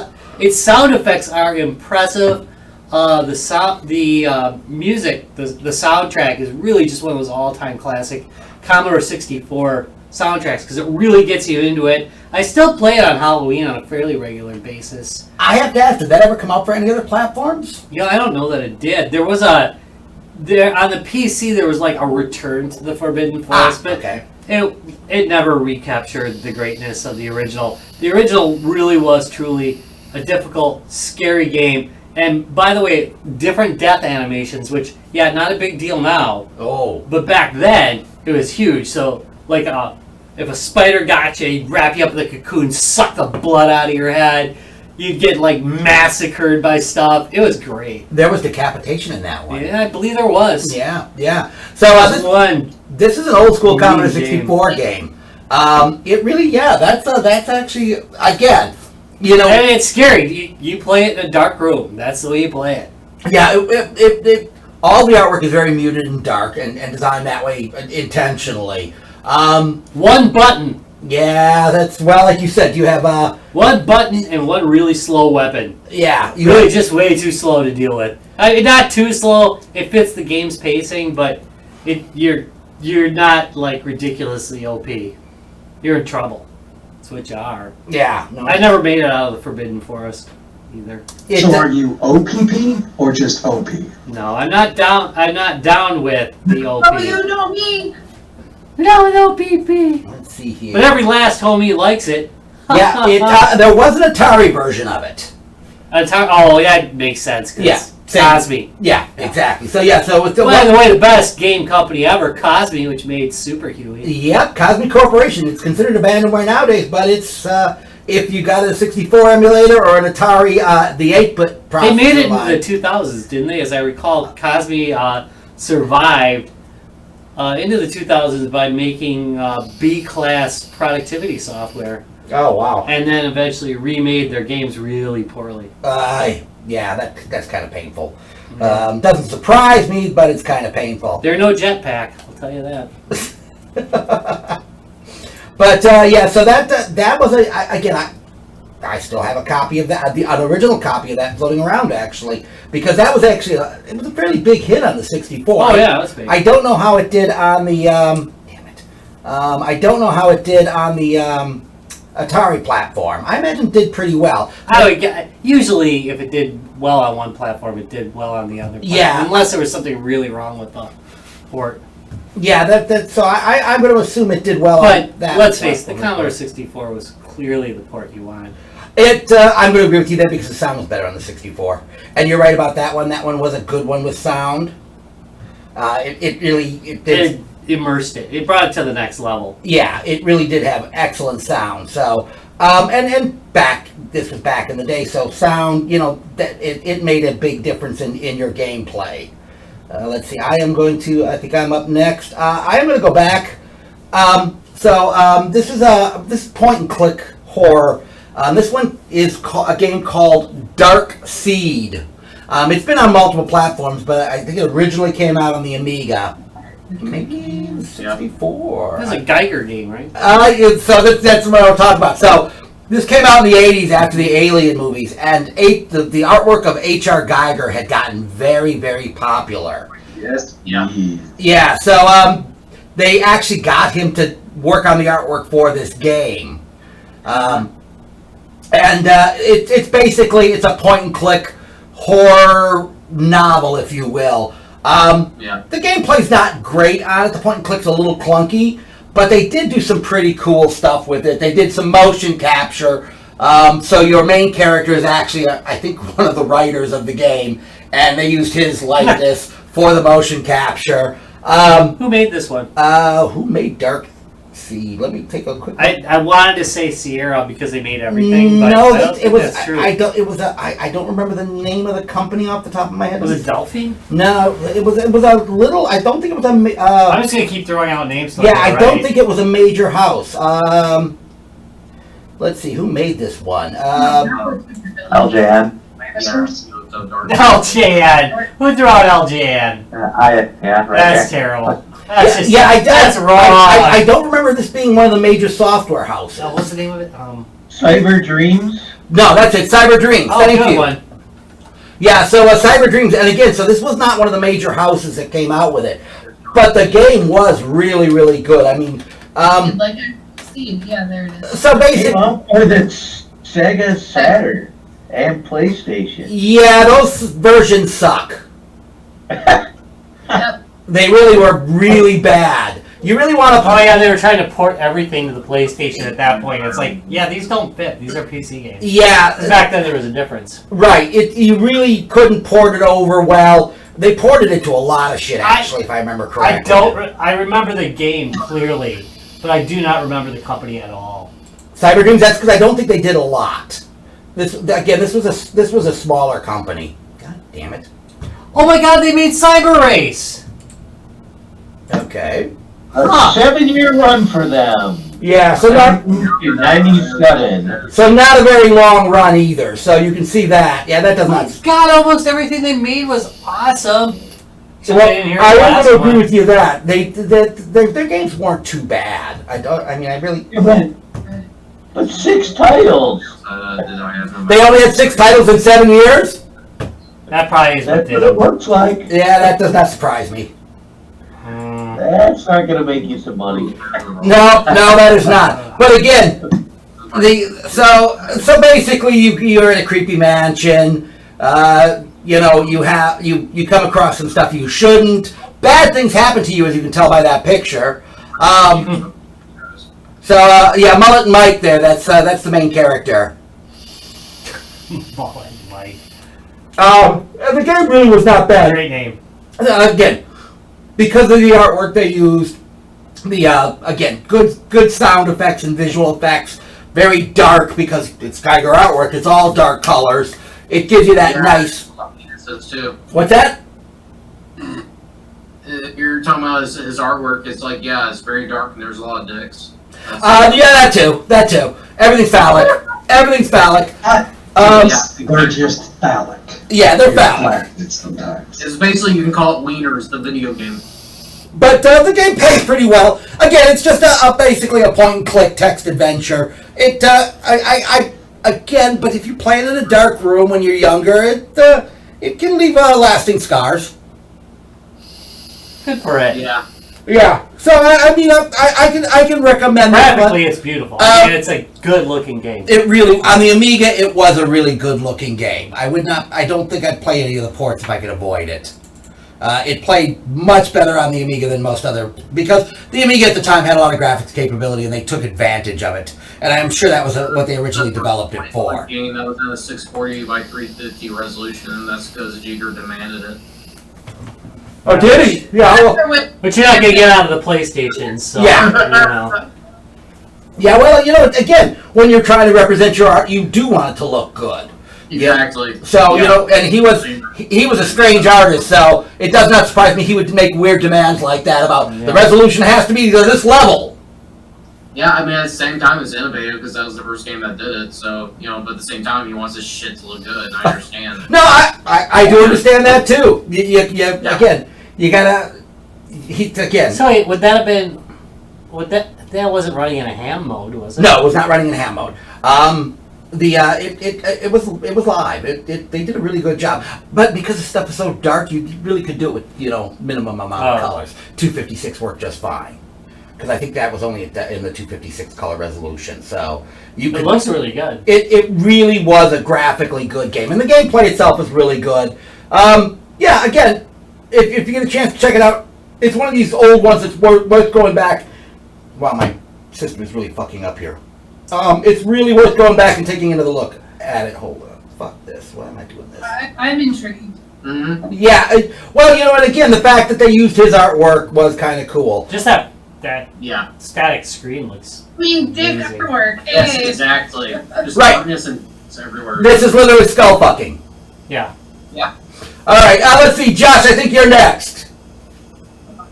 B: sound effects are impressive. The music, the soundtrack is really just one of those all-time classic Commodore 64 soundtracks because it really gets you into it. I still play it on Halloween on a fairly regular basis.
C: I have to ask, did that ever come out for any other platforms?
B: I don't know that it did. There was on the PC there was like a return to the Forbidden Forest, but
C: okay.
B: It never recaptured the greatness of the original. The original really was truly a difficult, scary game. And by the way, different death animations, which, not a big deal now.
C: Oh.
B: But back then, it was huge. So, like, if a spider got you, he'd wrap you up in the cocoon, suck the blood out of your head. You'd get, like, massacred by stuff. It was great.
C: There was decapitation in that one.
B: Yeah, I believe there was.
C: Yeah. So, this is an old school Commodore 64 game. It really, that's actually, again...
B: and it's scary. You play it in a dark room. That's the way you play it.
C: Yeah, all the artwork is very muted and dark and designed that way intentionally.
B: One button
C: Yeah, that's, well, like you said, you have,
B: One button and one really slow weapon.
C: yeah. You
B: Really just way too slow to deal with. I mean, not too slow. It fits the game's pacing, but you're not, like, ridiculously OP. You're in trouble. That's what you are.
C: Yeah. No.
B: I never made it out of the Forbidden Forest either.
A: So are you OPP or just OP?
B: No, I'm not down with the OP.
E: Oh, you know me.
B: No PP.
C: Let's see here.
B: But every last homie likes it.
C: Yeah, there was an Atari version of it.
B: Oh, yeah, it makes sense.
C: Yeah, same.
B: Cosme.
C: Yeah, exactly. So it's
B: By the way, the best game company ever, Cosme, which made Super Huey.
C: Yep, Cosmic Corporation. It's considered abandonware nowadays, but it's if you got a 64 emulator or an Atari, the 8-bit processor.
B: They made it in the 2000s, didn't they? As I recall, Cosme survived into the 2000s by making B-class productivity software.
C: Oh, wow.
B: And then eventually remade their games really poorly.
C: Yeah, that's kind of painful. Doesn't surprise me, but it's kind of painful.
B: They're no jetpack, I'll tell you that.
C: But yeah, so that was I still have a copy of that, an original copy of that floating around actually, because that was actually it was a fairly big hit on the 64.
B: Oh yeah, that's big.
C: I don't know how it did on the I don't know how it did on the Atari platform. I imagine it did pretty well.
B: Usually, if it did well on one platform, it did well on the other platform.
C: Yeah.
B: Unless there was something really wrong with the port.
C: Yeah, so I'm going to assume it did well
B: But
C: on that.
B: let's face it, the
C: platform.
B: Commodore 64 was clearly the port you wanted.
C: I'm going to agree with you there because the sound was better on the 64. And you're right about that one. That one was a good one with sound.
B: It immersed it. It brought it to the next level.
C: Yeah, it really did have excellent sound. So, this was back in the day, so sound, it made a big difference in your gameplay. Let's see, I think I'm up next. I am going to go back. This is point and click horror. This one is a game called Dark Seed. It's been on multiple platforms, but I think it originally came out on the Amiga. Maybe 64.
B: This is a Geiger game, right?
C: So that's what I'll talk about. So this came out in the 80s after the Alien movies, and the artwork of H.R. Geiger had gotten very, very popular.
A: Yes.
D: Yeah.
C: Yeah, so they actually got him to work on the artwork for this game. It's basically a point and click horror novel, if you will. The gameplay's not great on it. The point and click's a little clunky, but they did do some pretty cool stuff with it. They did some motion capture. So your main character is actually, I think, one of the writers of the game, and they used his likeness for the motion capture.
B: Who made this one?
C: Who made Dark Seed? Let me take a quick look.
B: I wanted to say Sierra because they made everything, but
C: no,
B: I don't think that's true.
C: I don't remember the name of the company off the top of my head.
B: Was it Delphine?
C: No, it was a little. I don't think it was a.
B: I'm just gonna keep throwing out names.
C: Yeah, I don't think it was a major house. Let's see, who made this one?
F: LJN.
B: LJN. Who threw out LJN?
F: Right
B: That's
F: there.
B: terrible. That's
C: That's
B: wrong.
C: I don't remember this being one of the major software houses.
B: What's the name of it?
H: Cyber Dreams?
C: No, that's it. Cyber Dreams.
B: Oh,
C: Thank
B: good
C: you.
B: one.
C: Yeah, so Cyber Dreams, and again, so this was not one of the major houses that came out with it, but the game was really, really good. I mean,
E: Like a seed, yeah, there it is.
C: so basically,
H: Came out with its Sega Saturn and PlayStation.
C: yeah, those versions suck.
E: Yep.
C: They really were really bad. You really want to
B: Oh yeah, they were trying to port everything to the PlayStation at that point. It's like, yeah, these don't fit. These are PC games.
C: Yeah,
B: Back then there was a difference.
C: right. You really couldn't port it over well. They ported it to a lot of shit, actually, if I remember correctly.
B: I remember the game clearly, but I do not remember the company at all.
C: Cyber Dreams. That's because I don't think they did a lot. This was a smaller company. God damn it.
B: Oh my God, they made Cyber Race.
C: Okay.
H: A 7-year run for them.
C: Yeah, so not
H: 97.
C: so not a very long run either. So you can see that. Yeah, that does
B: Oh my
C: not.
B: God, almost everything they made was awesome. Somebody in here
C: I
B: last
C: am going to agree
B: one.
C: with you that their games weren't too bad. I really.
H: But 6 titles.
C: They only had 6 titles in 7 years.
B: That probably is what
H: That's
B: did
H: what it
B: it.
H: looks like.
C: Yeah, that does not surprise me.
H: That's not gonna make you some money.
C: No, that is not. But again, so basically you're in a creepy mansion. You come across some stuff you shouldn't. Bad things happen to you, as you can tell by that picture. Mullet and Mike there. That's the main character.
B: Mullet and Mike.
C: The game really was not bad.
B: Great name.
C: Again, because of the artwork they used, again good sound effects and visual effects. Very dark because it's Geiger artwork. It's all dark colors. It gives you that nice.
D: Too.
C: What's that?
D: You're talking about his artwork. It's like, yeah, it's very dark and there's a lot of dicks.
C: That too. Everything's phallic.
A: They're just phallic.
C: Yeah, they're phallic.
A: Sometimes.
D: It's basically, you can call it Wieners, the video game.
C: But the game plays pretty well. Again, it's just basically a point-and-click text adventure. But if you play it in a dark room when you're younger, it can leave lasting scars.
B: Good for it.
D: Yeah.
C: Yeah. So I can recommend that.
B: Graphically, it's beautiful. It's a good-looking game.
C: It really, on the Amiga, it was a really good-looking game. I don't think I'd play any of the ports if I could avoid it. It played much better on the Amiga than most other, because the Amiga at the time had a lot of graphics capability and they took advantage of it. And I'm sure that was what they originally developed it for.
D: Game that was in a 640 by 350 resolution, and that's because Jigger demanded it.
C: Oh, did he? Yeah.
B: But you're not going to get out of the PlayStation, so,
C: Yeah. Yeah, well, again, when you're trying to represent your art, you do want it to look good.
D: Exactly.
C: So, and he was a strange artist, so it does not surprise me he would make weird demands like that about the resolution has to be to this level.
D: Yeah, I mean, at the same time, it's innovative because that was the first game that did it. So, but at the same time, he wants his shit to look good, and I understand.
C: No, I do understand that too. Again, you gotta. Again.
B: So wait, would that have been? That wasn't running in a ham mode, was it?
C: No, it was not running in ham mode. It was live. They did a really good job, but because the stuff is so dark, you really could do it with minimum amount of colors. 256 worked just fine. Because I think that was only in the 256 color resolution, so
B: it looks really good.
C: It really was a graphically good game, and the gameplay itself is really good. Again, if you get a chance to check it out, it's one of these old ones that's worth going back. Wow, my system is really fucking up here. It's really worth going back and taking another look at it. Hold on, fuck this. Why am I doing this?
E: I'm intrigued.
D: Mm-hmm.
C: Yeah, and again, the fact that they used his artwork was kind of cool.
B: Just that static screen looks.
E: I mean, dick
B: amazing.
E: artwork.
D: Yes,
E: Hey.
D: exactly. Just
C: Right.
D: darkness and it's everywhere.
C: This is literally skull fucking.
B: Yeah.
D: Yeah.
C: All right, let's see, Josh. I think you're next.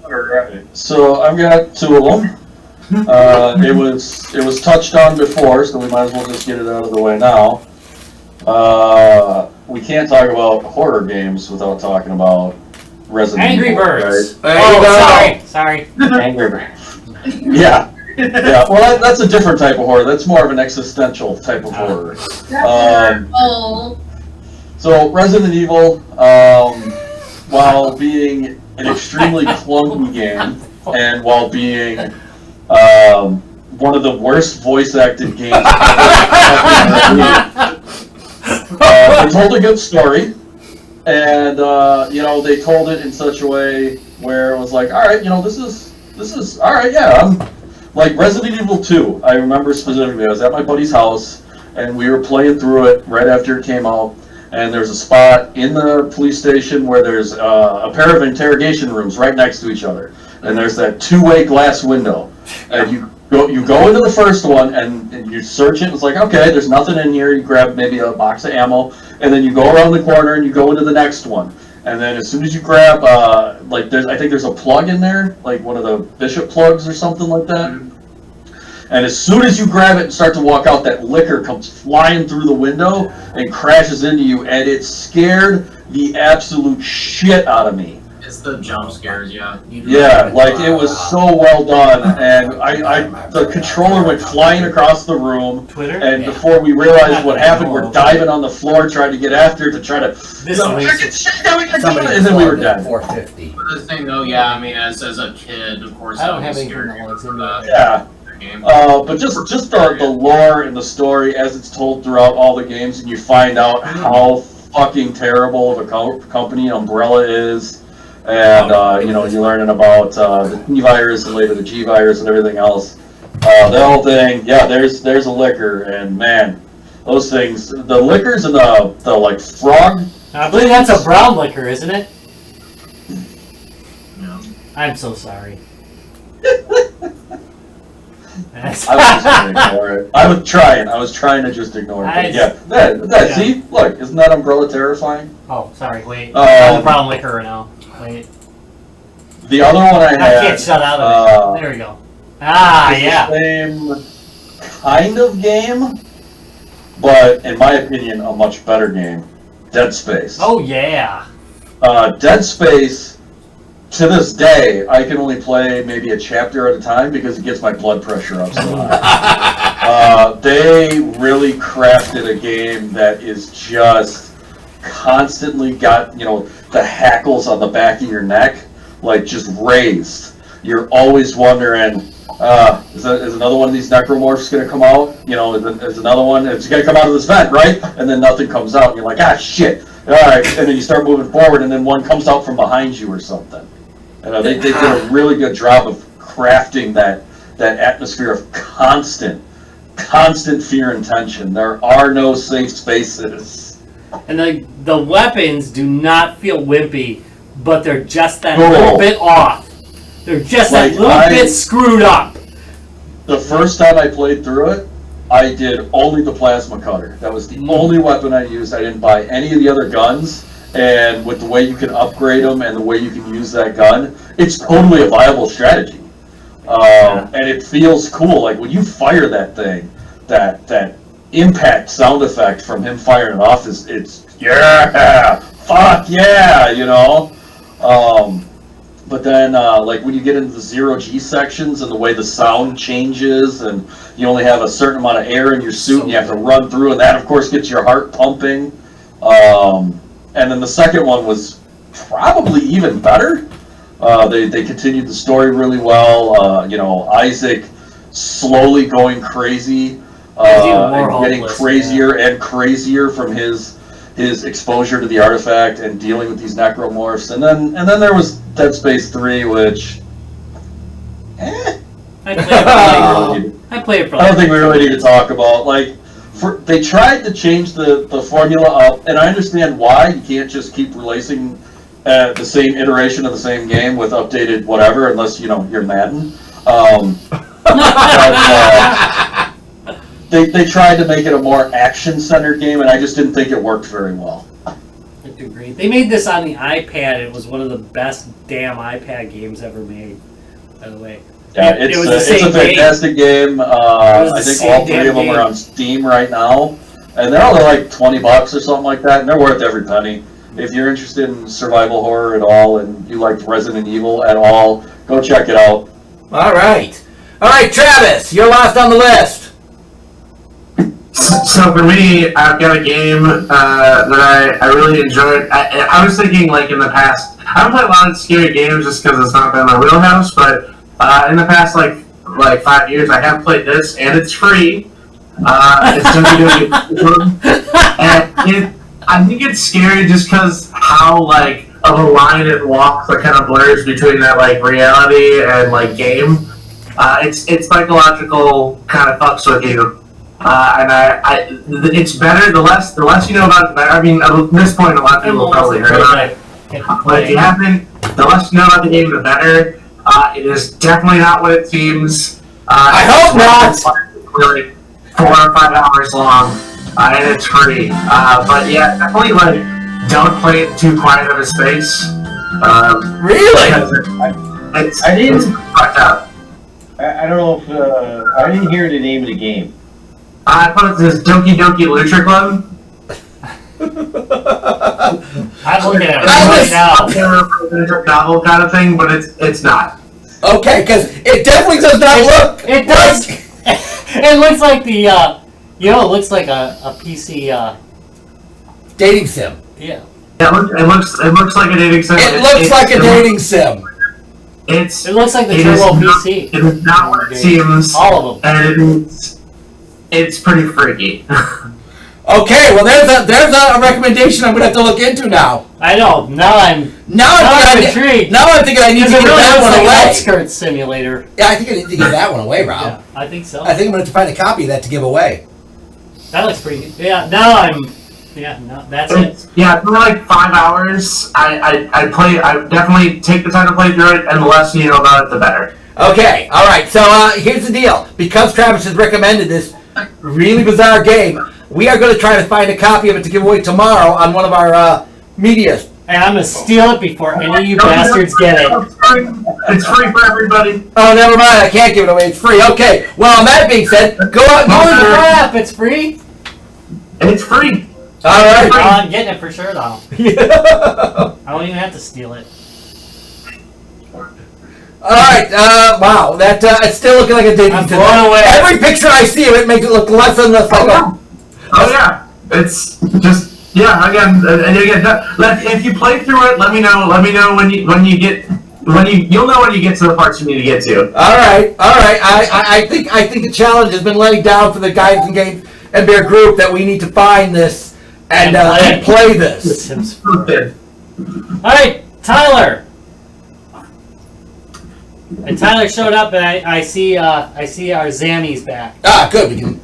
G: Alright, so I've got 2 of them. It was touched on before, so we might as well just get it out of the way now. We can't talk about horror games without talking about Resident
B: Angry
G: Evil,
B: Birds.
G: right?
B: Sorry.
H: Angry Birds.
G: Yeah. Well, that's a different type of horror. That's more of an existential type of horror. So Resident Evil, while being an extremely clunky game, and while being one of the worst voice acted games ever, they told a good story, and they told it in such a way where it was like, all right, this is all right, yeah. I'm like Resident Evil 2. I remember specifically, I was at my buddy's house, and we were playing through it right after it came out. And there's a spot in the police station where there's a pair of interrogation rooms right next to each other, and there's that 2-way glass window. And you go into the first one and you search it. And it's like, okay, there's nothing in here. You grab maybe a box of ammo, and then you go around the corner and you go into the next one. And then as soon as you grab, I think there's a plug in there, like one of the bishop plugs or something like that. And as soon as you grab it and start to walk out, that liquor comes flying through the window and crashes into you, and it scared the absolute shit out of me.
D: It's the jump scares, yeah.
G: Yeah, like it was so well done, and the controller went flying across the room,
B: Twitter?
G: and
B: Yeah.
G: before we realized what happened, we're diving on the floor trying to get after it to try to.
B: This
G: Somebody and then we were dead.
C: 450.
D: But the thing though, yeah, I mean, as a kid, of course,
B: I don't
D: that
B: have
D: was
B: anything
D: scary
B: that looks
D: for
B: into
D: the
B: it.
G: Yeah.
D: game.
G: But just the lore and the story as it's told throughout all the games, and you find out how fucking terrible of a company Umbrella is, and you're learning about the T virus and later the G virus and everything else. The whole thing, yeah. There's a liquor, and man, those things, the liquors and the like frog.
B: I believe that's a brown liquor, isn't it?
D: No.
B: I'm so sorry.
G: I was just gonna ignore it. I was trying to just ignore it. But yeah, that. See, look, isn't that Umbrella terrifying?
B: Oh, sorry. Wait. I'm the brown liquor now. Wait.
G: The other one I had.
B: I can't shut out of it. There we go. Ah, yeah.
G: Same kind of game, but in my opinion, a much better game. Dead Space.
B: Oh yeah.
G: Dead Space. To this day, I can only play maybe a chapter at a time because it gets my blood pressure up so high. They really crafted a game that is just constantly got, the hackles on the back of your neck, like just raised. You're always wondering, is another one of these necromorphs going to come out? Is another one, it's going to come out of this vent, right? And then nothing comes out, and you're like, shit. All right, and then you start moving forward, and then one comes out from behind you or something. They did a really good job of crafting that atmosphere of constant fear and tension. There are no safe spaces.
B: And the weapons do not feel wimpy, but they're just that little bit off. They're just that little bit screwed up.
G: The first time I played through it, I did only the plasma cutter. That was the only weapon I used. I didn't buy any of the other guns. And with the way you can upgrade them and the way you can use that gun, it's totally a viable strategy. And it feels cool. Like when you fire that thing, that impact sound effect from him firing it off it's yeah, fuck yeah, But then, like when you get into the 0G sections and the way the sound changes, and you only have a certain amount of air in your suit, and you have to run through, and that of course gets your heart pumping. And then the second one was probably even better. They continued the story really well. Isaac slowly going crazy, and getting crazier and crazier from his exposure to the artifact and dealing with these necromorphs. And then there was Dead Space 3, which
B: I played it for
G: I don't think we really need to talk about. They tried to change the formula up, and I understand why. You can't just keep releasing the same iteration of the same game with updated whatever, unless you're Madden. They tried to make it a more action-centered game, and I just didn't think it worked very well.
B: I agree. They made this on the iPad. It was one of the best damn iPad games ever made, by the way.
G: Yeah, it's a fantastic game. I think all three of them are on Steam right now, and they're only like $20 or something like that, and they're worth every penny. If you're interested in survival horror at all, and you like Resident Evil at all, go check it out.
C: All right, Travis, you're last on the list.
I: So for me, I've got a game that I really enjoyed. I was thinking, like in the past, I haven't played a lot of scary games just because it's not been my wheelhouse, but in the past like 5 years, I have played this, and it's free. It's and I think it's scary just because how of a line it walks that kind of blurs between that reality and game. It's psychological, kind of fucks with you. And it's better the less you know about it, the better. I mean, at this point, a lot of people probably heard about it. But if you haven't, the less you know about the game, the better. It is definitely not what it seems.
C: I hope not.
I: Like 4 or 5 hours long, and it's free. But yeah, definitely don't play it too quiet of a space.
C: Really?
I: It's
H: I didn't.
I: It's fucked up.
H: I don't know if I didn't hear the name of the game.
I: I thought it was Donkey Donkey Lucha Club.
B: I'm looking at it
C: I
B: right
C: was-
B: now.
I: Novel kind of thing, but it's not.
C: Okay, because it definitely does not look.
B: It does. It looks like the, it looks like a PC,
C: Dating sim.
B: yeah.
I: Yeah, it looks like a dating sim.
C: It looks like a dating sim.
I: It
B: looks like the
I: is
B: Turbo
I: not-
B: PC.
I: It is not what it seems,
B: All of them.
I: and it's pretty freaky.
C: Okay, well there's a recommendation I'm gonna have to look into now.
B: I know. Now I'm
C: I'm
B: intrigued.
C: Now I'm thinking I need to
B: Because
C: give
B: it really
C: that
B: looks
C: one
B: like an
C: away.
B: outskirts simulator.
C: Yeah, I think I need to give that one away, Rob.
B: Yeah, I think so.
C: I think I'm gonna have to find a copy of that to give away.
B: That looks pretty good. Yeah, now I'm. Yeah, no, that's it.
I: Yeah, for like 5 hours, I definitely take the time to play through it, and the less you know about it, the better.
C: Okay, all right. So here's the deal. Because Travis has recommended this really bizarre game, we are going to try to find a copy of it to give away tomorrow on one of our medias.
B: Hey, I'm gonna steal it before any of you bastards get it.
I: It's free for everybody.
C: Oh, never mind. I can't give it away. It's free. Okay. Well, that being said, go out and
B: Holy
C: go in
B: crap! It's free.
I: It's free.
C: All right.
B: Oh, I'm getting it for sure though.
C: All
B: I don't even have to steal it.
C: right. Wow. That it's still looking like a dating
B: I'm
C: sim.
B: blown away.
C: Every picture I see of it makes it look less and less like a.
I: Oh yeah, it's just again. If you play through it, let me know. Let me know you'll know when you get to the parts you need to get to.
C: All right. I think the challenge has been laying down for the guys in Game and Bear group that we need to find this and play this.
B: Sims.
I: Stupid.
B: All right, Tyler. And Tyler showed up, and I see our Zammy's back.
C: Ah, good. We can.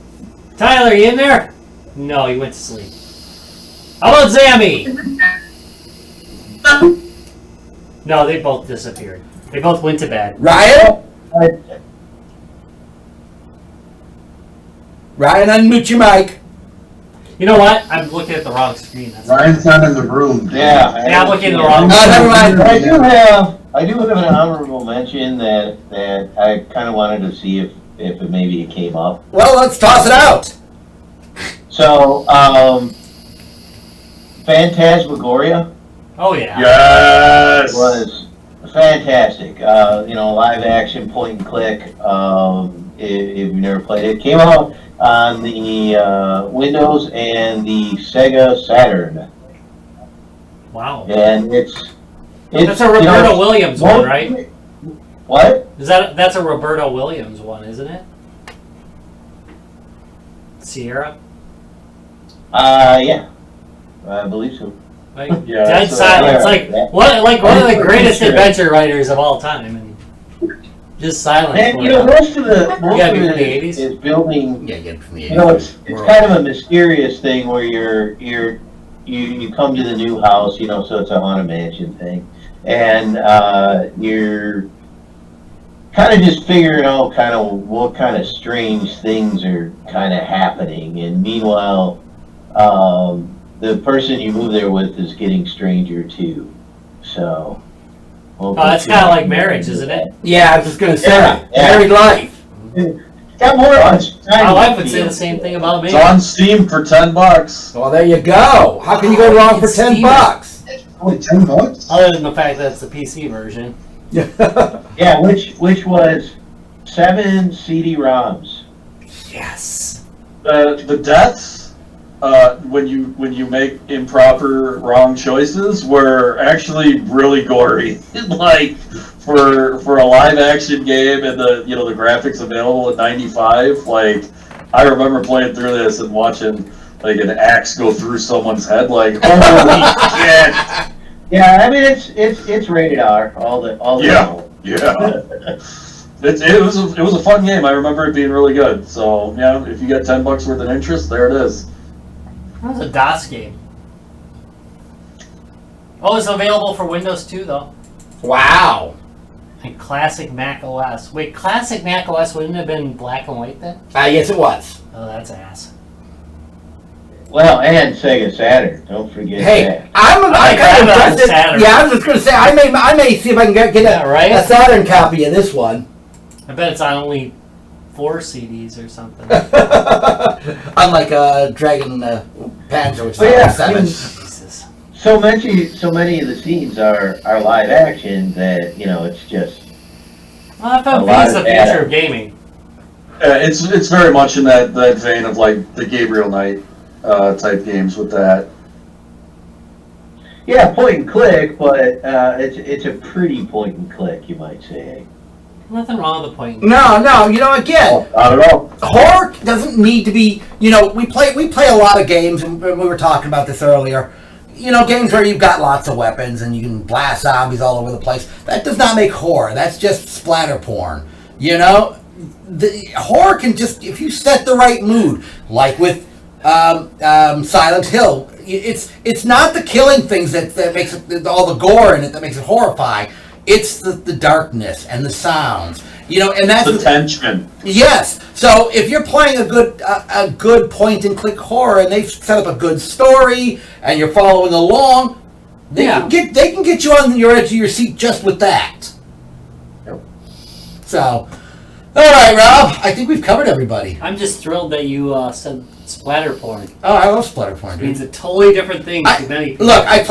B: Tyler, you in there? No, he went to sleep. How about Zammy? No, they both disappeared. They both went to bed.
C: Ryan, unmute your mic.
B: You know what? I'm looking at the wrong screen. That's
A: Ryan's not in the room.
H: Yeah.
B: I'm looking at the wrong.
C: Never mind.
H: I do have an honorable mention that I kind of wanted to see if maybe it came up.
C: Well, let's toss it out.
H: So, Phantasmagoria
B: Oh yeah.
G: Yes.
H: was fantastic. Live action point and click. If you've never played it, came out on the Windows and the Sega Saturn,
B: Wow.
H: and it's
B: That's a Roberta Williams one, right?
H: What?
B: That's a Roberta Williams one, isn't it? Sierra.
H: Yeah, I believe so.
B: Like,
G: Yeah,
B: dead
G: so-
B: silence.
H: yeah,
B: Like
H: yeah.
B: one of the greatest
H: Sure.
B: adventure writers of all time, and just silence.
H: And
B: for
H: you know,
B: it.
H: most of
B: Yeah,
H: it
B: from the 80s.
H: is building.
C: Yeah, get it from the
H: It's kind of a mysterious thing where you come to the new house, so it's a haunted mansion thing, and you're kind of just figuring out kind of what kind of strange things are kind of happening, and meanwhile, the person you move there with is getting stranger too. So.
B: Oh, that's kind of like marriage, isn't it?
C: Yeah, I was just gonna say
H: Yeah.
C: married life.
H: Got more on.
B: My wife would say the same thing about me.
G: It's on Steam for $10.
C: Well, there you go. How can you go wrong for
B: It's
C: $10?
A: Only $10?
B: Other than the fact that it's the PC version.
H: Yeah, which was 7 CD-ROMs.
B: Yes.
G: The deaths, when you make improper wrong choices, were actually really gory. Like for a live action game and the graphics available at 95. Like I remember playing through this and watching like an axe go through someone's head. Like holy shit!
H: Yeah, I mean it's rated R. All the
G: Yeah. It was a fun game. I remember it being really good. So yeah, if you got $10 worth of interest, there it is.
B: That was a DOS game. Oh, it's available for Windows 2 though.
C: Wow.
B: And classic Mac OS. Wait, classic Mac OS wouldn't have been black and white then?
C: Yes, it was.
B: Oh, that's ass.
H: Well, and Sega Saturn. Don't forget
C: Hey,
H: that.
C: I'm kind of
B: have it on
C: interested.
B: Saturn.
C: Yeah, I was just gonna say I may see if I can get
B: Yeah, right?
C: a Saturn copy of this one.
B: I bet it's on only 4 CDs or something.
C: Unlike Dragon Panzer, which is
H: Oh, yeah,
C: on 7.
H: I mean,
B: Jesus.
H: so many of the scenes are live action that, you know, it's just
B: Well,
H: A lot
B: FMV is the
H: of data.
B: future of gaming.
G: It's very much in that vein of like the Gabriel Knight type games with that.
H: yeah, point and click, but it's a pretty point and click, you might say.
B: Nothing wrong with the point.
C: No, you know, again,
H: Not at all.
C: horror doesn't need to be, you know, we play a lot of games, and we were talking about this earlier. You know, games where you've got lots of weapons and you can blast zombies all over the place. That does not make horror. That's just splatter porn. You know, the horror can just, if you set the right mood, like with Silent Hill, it's not the killing things that makes it, all the gore in it that makes it horrifying. It's the darkness and the sounds. You know, and that's
G: The tension.
C: yes. So if you're playing a good point and click horror, and they've set up a good story, and you're following along, they can get you on your edge of your seat just with that.
H: Yep.
C: So, all right, Rob. I think we've covered everybody.
B: I'm just thrilled that you said splatter porn.
C: Oh, I love splatter porn,
B: It
C: dude.
B: means a totally different thing to many people.
C: Look, I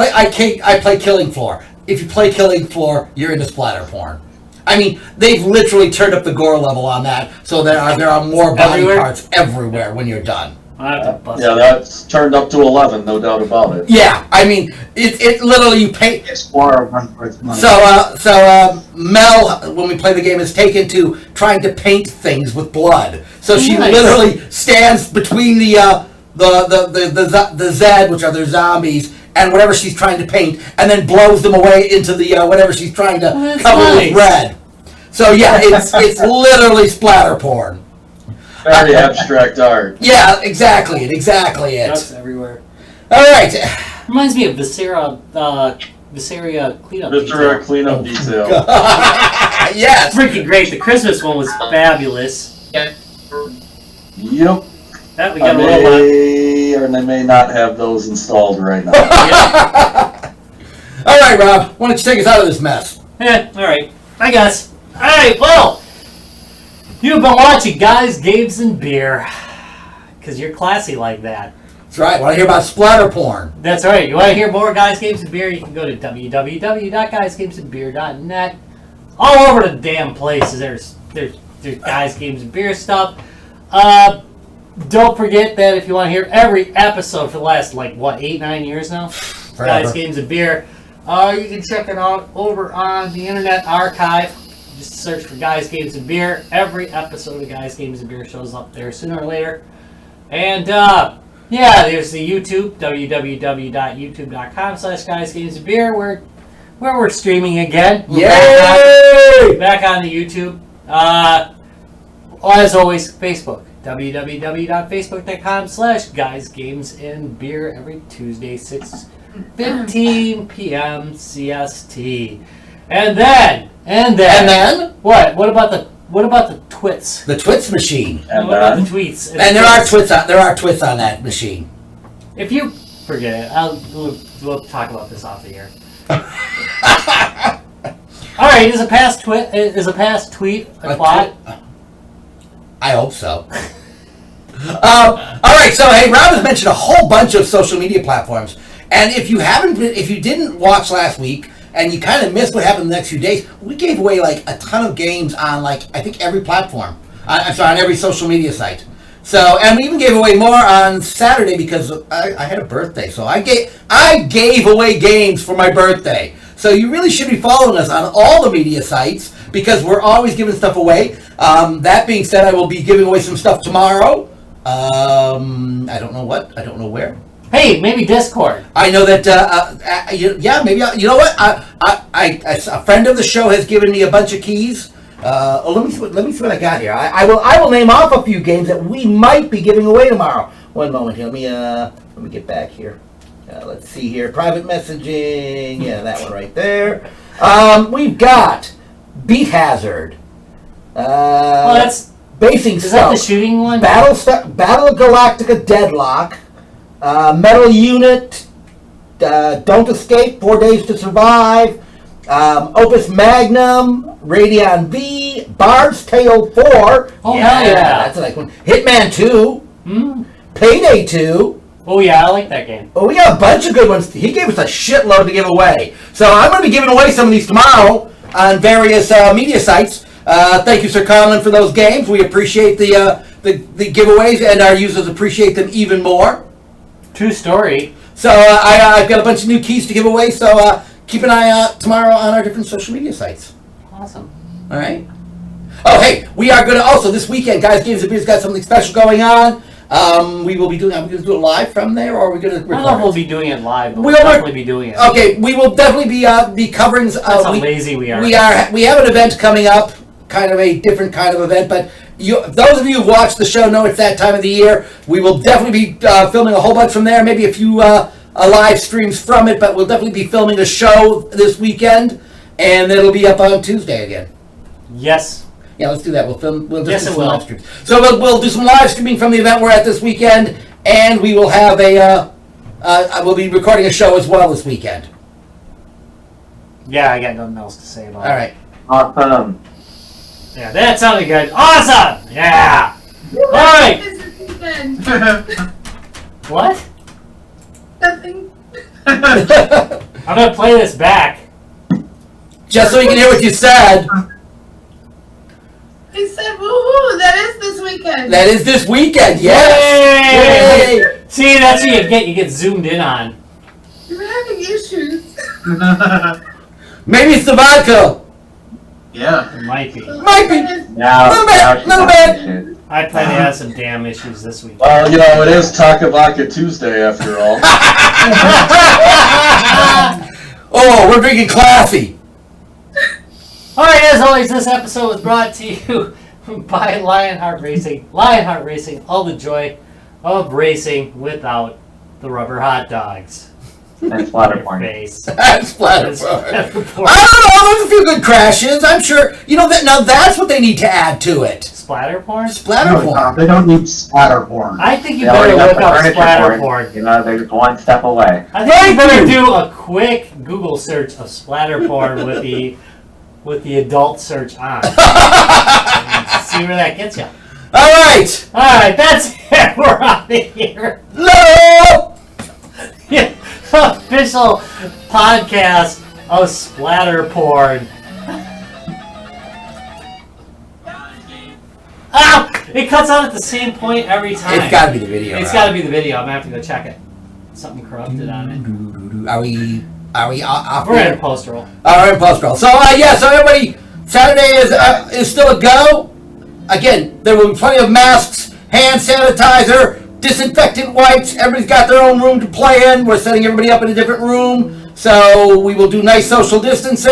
C: play Killing Floor. If you play Killing Floor, you're into splatter porn. I mean, they've literally turned up the gore level on that, so there are more body
B: Everywhere?
C: parts everywhere when you're done.
B: I have to bust
G: Yeah, that's turned up to 11, no doubt about it.
C: Yeah, I mean, it literally, you paint.
A: It's more for its money.
C: So Mel, when we play the game, is taken to trying to paint things with blood. So she
B: Nice.
C: literally stands between the Zed, which are their zombies, and whatever she's trying to paint, and then blows them away into the whatever she's trying to
B: that's
C: cover
B: nice.
C: with red. So yeah, it's literally splatter porn.
G: Very abstract art.
C: Yeah, exactly it.
B: Drugs everywhere.
C: All right.
B: Reminds me of Viscera cleanup.
G: Viscera
B: detail.
G: cleanup detail.
C: Yes.
B: Freaking great. The Christmas one was fabulous.
G: Yep.
B: That we
G: I
B: got a little one.
G: may or may not have those installed right now.
C: All right, Rob. Why don't you take us out of this mess?
B: All right. I guess. All right. Well, you've been watching Guys, Games, and Beer because you're classy like that.
C: That's right. Want to hear about splatter porn?
B: That's right. You want to hear more Guys, Games, and Beer? You can go to www.guysgamesandbeer.net. All over the damn places. There's Guys, Games, and Beer stuff. Don't forget that if you want to hear every episode for the last, 8-9 years now?
C: Forever.
B: Guys, Games, and Beer. You can check it out over on the Internet Archive. Just search for Guys, Games, and Beer. Every episode of Guys, Games, and Beer shows up there sooner or later. And, there's the YouTube, www.youtube.com/Guys, Games, and Beer, where we're streaming again. We're
C: Yay!
B: back on the YouTube. As always, Facebook. www.facebook.com/Guys, Games, and Beer every Tuesday, 6:15 p.m. CST. And then what? What about the twits?
C: The Twits machine.
G: And
B: what about the
G: then,
B: tweets?
C: And there are twits on that machine.
B: If you forget it, we'll talk about this off the air. All right, is a past tweet a plot?
C: I hope so. All right, so hey, Rob has mentioned a whole bunch of social media platforms, and if you didn't watch last week and you kind of missed what happened the next few days, we gave away a ton of games on I think every platform. On every social media site. So, and we even gave away more on Saturday because I had a birthday, so I gave away games for my birthday. So you really should be following us on all the media sites because we're always giving stuff away. That being said, I will be giving away some stuff tomorrow. I don't know what. I don't know where.
B: Hey, maybe Discord.
C: I know that. Maybe. You know what? A friend of the show has given me a bunch of keys. Let me see what I got here. I will name off a few games that we might be giving away tomorrow. One moment here. Let me get back here. Let's see here. Private messaging. Yeah, that one right there. We've got Beat Hazard.
B: That's
C: Basing
B: is that the shooting one?
C: Battle of Galactica Deadlock. Metal Unit. Don't Escape. 4 Days to Survive. Opus Magnum. Radeon V. Bard's Tale 4.
B: Oh, hell yeah.
C: That's a nice one. Hitman 2.
B: Hmm?
C: Payday 2.
B: Oh yeah, I like that game.
C: Well, we got a bunch of good ones. He gave us a shitload to give away. So I'm going to be giving away some of these tomorrow on various media sites. Thank you, Sir Conlon, for those games. We appreciate the giveaways, and our users appreciate them even more.
B: True story.
C: So I've got a bunch of new keys to give away, so keep an eye out tomorrow on our different social media sites.
B: Awesome.
C: All right. Oh, hey, we are going to also this weekend, guys. Games and Beer's got something special going on. We will be doing. Are we going to do it live from there, or are we going to record?
B: I don't know if we'll be doing it live, but
C: We'll
B: we'll definitely be doing it.
C: Okay, we will definitely be covering.
B: That's how lazy we are.
C: We have an event coming up, kind of a different kind of event, but those of you who've watched the show know it's that time of the year. We will definitely be filming a whole bunch from there, maybe a few live streams from it, but we'll definitely be filming a show this weekend, and it'll be up on Tuesday again.
B: Yes.
C: Yeah, let's do that. We'll film. We'll just
B: Yes,
C: do
B: it
C: some
B: will.
C: live streams. So we'll do some live streaming from the event we're at this weekend, and we will have we'll be recording a show as well this weekend.
B: Yeah, I got nothing else to say about it.
C: All right.
F: Awesome.
B: Yeah, that sounded good. Awesome! Yeah! Alright! What?
E: Nothing.
B: I'm gonna play this back.
C: Just so you can hear what you said.
E: I said woohoo! That is this weekend.
C: That is this weekend. Yes.
B: Yay!
C: Yay!
B: See, that's what you get zoomed in on.
E: You're having issues.
C: Maybe it's the vodka.
G: Yeah.
B: It might be.
C: Might be.
F: Now,
C: Little bit,
F: now she's
C: little
F: having
C: bit.
F: issues.
B: I plan to have some damn issues this week.
G: Well, you know, it is Takavaka Tuesday after all.
C: Oh, we're drinking classy.
B: Alright, as always, this episode was brought to you by Lionheart Racing. Lionheart Racing, all the joy of racing without the rubber hot dogs.
F: And splatter porn.
B: Face.
C: That's splatter
B: That's
C: porn.
B: splatter porn.
C: I don't know. There's a few good crashes. I'm sure. You know that now. That's what they need to add to it.
B: Splatter porn?
C: Splatter
A: No,
C: porn.
A: they don't need splatter porn.
B: I think you
F: They already
B: better
F: got
B: look
F: the
B: up
F: furniture
B: splatter
F: porn.
B: porn.
F: You know, they're one step away.
B: I think you better do a quick Google search of splatter porn with the adult search on. See where that gets you.
C: All right.
B: Alright, that's it. We're out of here.
C: No.
B: Official podcast of splatter porn. Ah! It cuts out at the same point every time.
C: It's got to be the video.
B: It's got to be the video. I'm gonna have to go check it. Something corrupted on it.
C: Are we off?
B: We're in post roll.
C: We're in post roll. So so everybody, Saturday is still a go. Again, there will be plenty of masks, hand sanitizer, disinfectant wipes. Everybody's got their own room to play in. We're setting everybody up in a different room. So we will do nice social distancing.